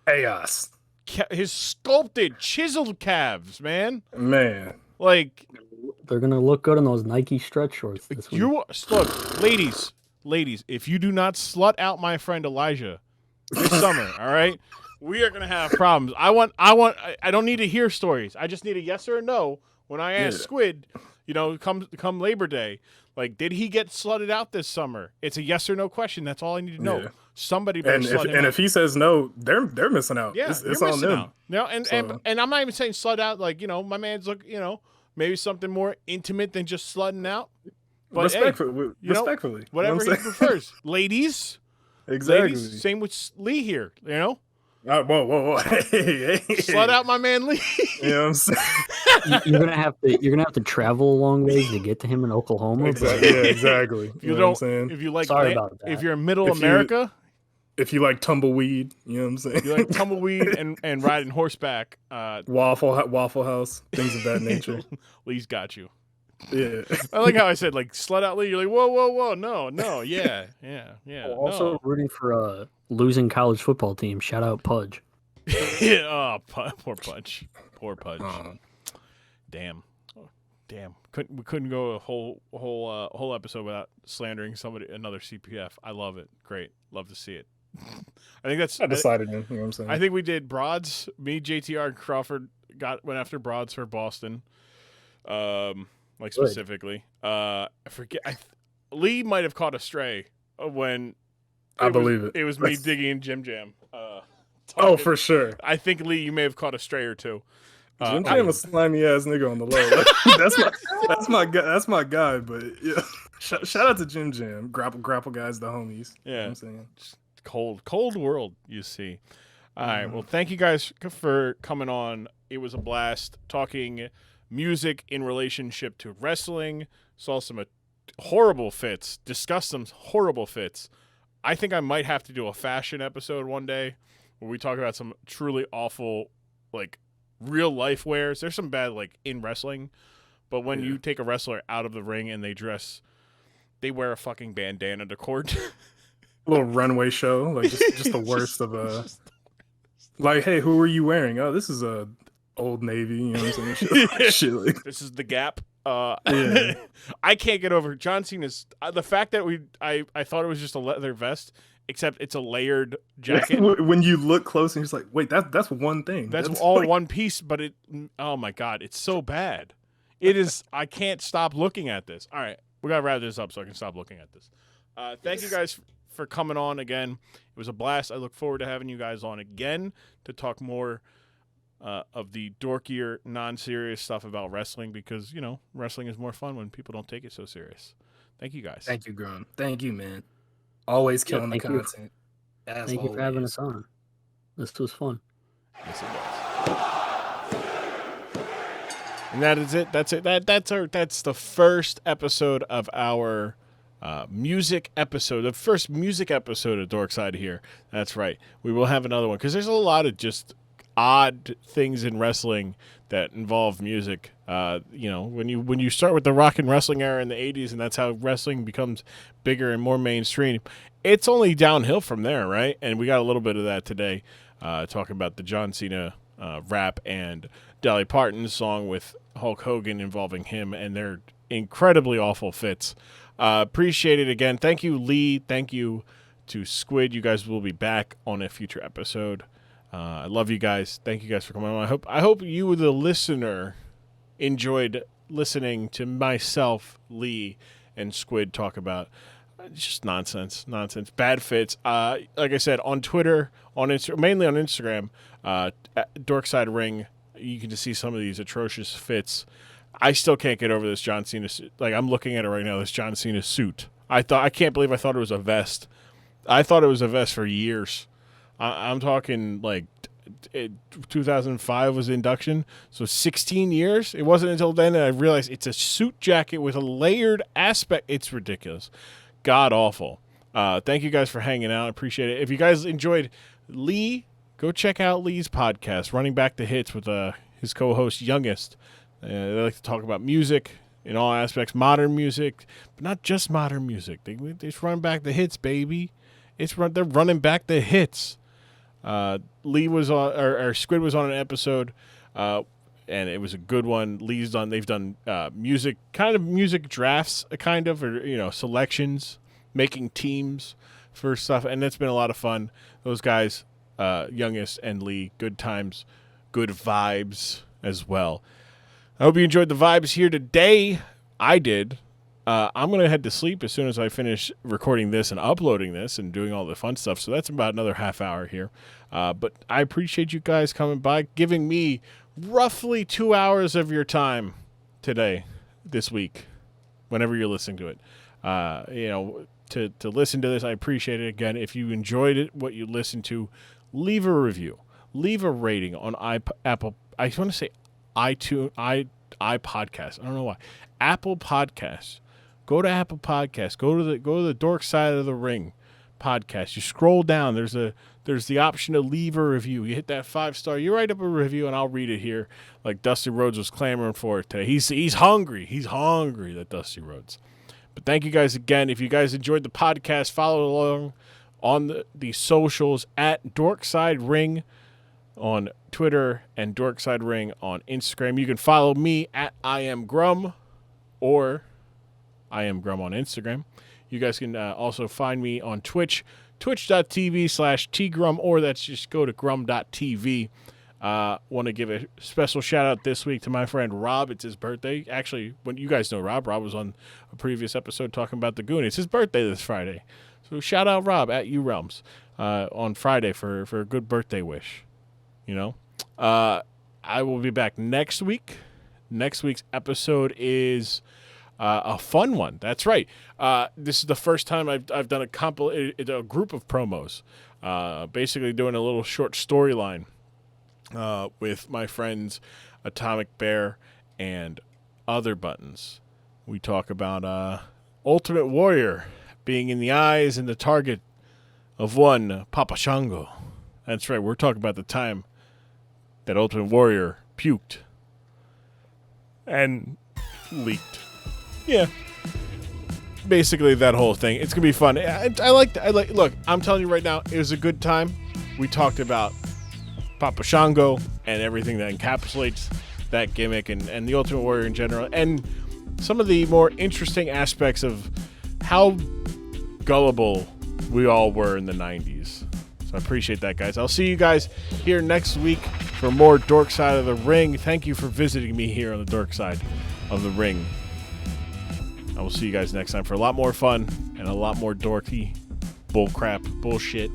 chaos. His sculpted, chiseled calves, man. Like, they're gonna look good in those Nike stretch shorts this week. Look, ladies, if you do not slut out my friend Elijah this summer, all right, we are gonna have problems. I don't need to hear stories. I just need a yes or a no when I ask Squid. Come Labor Day, like, did he get slutted out this summer? It's a yes or no question. That's all I need to know. Yeah. Somebody better slut him out. If he says no, they're missing out. Yeah, it's you're on missing them. out. No, and I'm not even saying slut out. Like, my man's maybe something more intimate than just slutting out. But respectfully, whatever he prefers, ladies. Exactly. Ladies, same with Lee here. Whoa. Hey. Slut out my man Lee. You know what I'm saying? You're gonna have to travel a long ways to get to him in Oklahoma. Exactly. Yeah, exactly. If what I'm saying? If you like, Sorry about that. If you're in Middle America, if you like tumbleweed, you know what I'm saying? You like tumbleweed and riding horseback. Waffle House, things of that nature. Lee's got you. Yeah. I like how I said, like, slut out Lee. You're like, whoa, no, yeah. Also rooting for a losing college football team. Shout out Pudge. Yeah, poor Pudge. Damn. We couldn't go a whole episode without slandering another CPF. I love it. Great. Love to see it. I think that's. I decided, you know what I'm saying? I think we did Broads. Me, JTR, and Crawford went after Broads for Boston. Specifically. I forget. Lee might have caught a stray when. I believe it. It was me digging Jim Jam. For sure. I think, Lee, you may have caught a stray or two. Jim Jam a slimy ass nigga on the low. That's my guy. But yeah, shout out to Jim Jam. Grapple guys, the homies. Yeah, you know what I'm saying? Cold world, you see. All right. Well, thank you guys for coming on. It was a blast talking music in relationship to wrestling. Saw some horrible fits. Discussed some horrible fits. I think I might have to do a fashion episode one day where we talk about some truly awful, like, real life wears. There's some bad, like, in wrestling, but when you take a wrestler out of the ring and they wear a fucking bandana to court. A little runway show, like just the worst of like, hey, who are you wearing? Oh, this is a Old Navy, you know what I'm saying? Shit like. This is the Gap. I can't get over John Cena's the fact that I thought it was just a leather vest, except it's a layered jacket. When you look close and you're just like, wait, that's one thing. That's all like... one piece, but oh my God, it's so bad. It is. I can't stop looking at this. All right, we gotta wrap this up so I can stop looking at this. Thank you guys for coming on again. It was a blast. I look forward to having you guys on again to talk more of the dorkier, non-serious stuff about wrestling, because, wrestling is more fun when people don't take it so serious. Thank you guys. Thank you, Grumm. Thank you, man. Always killing the content. Thank you for having us on. This was fun. Yes, it was. And that is it. That's it. That's the first episode of our music episode, the first music episode of Dork Side here. That's right. We will have another one because there's a lot of just odd things in wrestling that involve music. When you start with the rock and wrestling era in the 80s, and that's how wrestling becomes bigger and more mainstream, it's only downhill from there, right? And we got a little bit of that today, talking about the John Cena rap and Dolly Parton song with Hulk Hogan involving him and their incredibly awful fits. Appreciate it again. Thank you, Lee. Thank you to Squid. You guys will be back on a future episode. I love you guys. Thank you guys for coming on. I hope you, the listener, enjoyed listening to myself, Lee, and Squid talk about just nonsense, bad fits. Like I said, on Twitter, mainly on Instagram, at Dorkside Ring, you can just see some of these atrocious fits. I still can't get over this John Cena suit. Like, I'm looking at it right now, this John Cena suit. I can't believe I thought it was a vest. I thought it was a vest for years. I'm talking like 2005 was the induction, so 16 years. It wasn't until then that I realized it's a suit jacket with a layered aspect. It's ridiculous. God awful. Thank you guys for hanging out. I appreciate it. If you guys enjoyed Lee, go check out Lee's podcast, Running Back the Hits, with his co-host Youngest. They like to talk about music in all aspects, modern music, but not just modern music. They just run back the hits, baby. They're running back the hits. Lee was on, or Squid was on an episode, and it was a good one. They've done music drafts, or selections, making teams for stuff, and it's been a lot of fun. Those guys Youngest and Lee. Good times, good vibes as well. I hope you enjoyed the vibes here today. I did. I'm going to head to sleep as soon as I finish recording this and uploading this and doing all the fun stuff. So that's about another half hour here. But I appreciate you guys coming by, giving me roughly 2 hours of your time today, this week, whenever you're listening to it. To listen to this, I appreciate it. Again, if you enjoyed it, what you listened to, leave a review. Leave a rating on Apple. I want to say iTunes, iPodcast. I don't know why. Apple Podcasts. Go to Apple Podcasts. Go to the Dork Side of the Ring podcast. You scroll down. There's the option to leave a review. You hit that 5-star. You write up a review, and I'll read it here, like Dusty Rhodes was clamoring for it today. He's hungry. He's hungry, that Dusty Rhodes. But thank you guys again. If you guys enjoyed the podcast, follow along on the socials at Dorkside Ring on Twitter and Dorkside Ring on Instagram. You can follow me at I am Grumm or I am Grumm on Instagram. You guys can also find me on Twitch, twitch.tv/tgrum, or that's just go to grum.tv. Want to give a special shout out this week to my friend Rob. It's his birthday. Actually, when you guys know Rob was on a previous episode talking about the Goon. It's his birthday this Friday. So shout out Rob at URealms on Friday for a good birthday wish. I will be back next week. Next week's episode is a fun one. That's right. This is the first time I've done a group of promos. Basically doing a little short storyline with my friends Atomic Bear and Other Buttons. We talk about Ultimate Warrior being in the eyes and the target of one Papa Shango. That's right. We're talking about the time that Ultimate Warrior puked and leaked. Yeah. Basically that whole thing. It's going to be fun. Look, I'm telling you right now, it was a good time. We talked about Papa Shango and everything that encapsulates that gimmick and the Ultimate Warrior in general, and some of the more interesting aspects of how gullible we all were in the 90s. So I appreciate that, guys. I'll see you guys here next week for more Dork Side of the Ring. Thank you for visiting me here on the Dork Side of the Ring. I will see you guys next time for a lot more fun and a lot more dorky bullcrap, bullshit,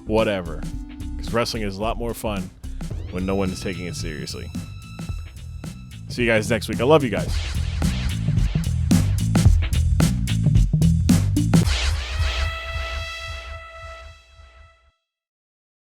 whatever. Because wrestling is a lot more fun when no one is taking it seriously. See you guys next week. I love you guys.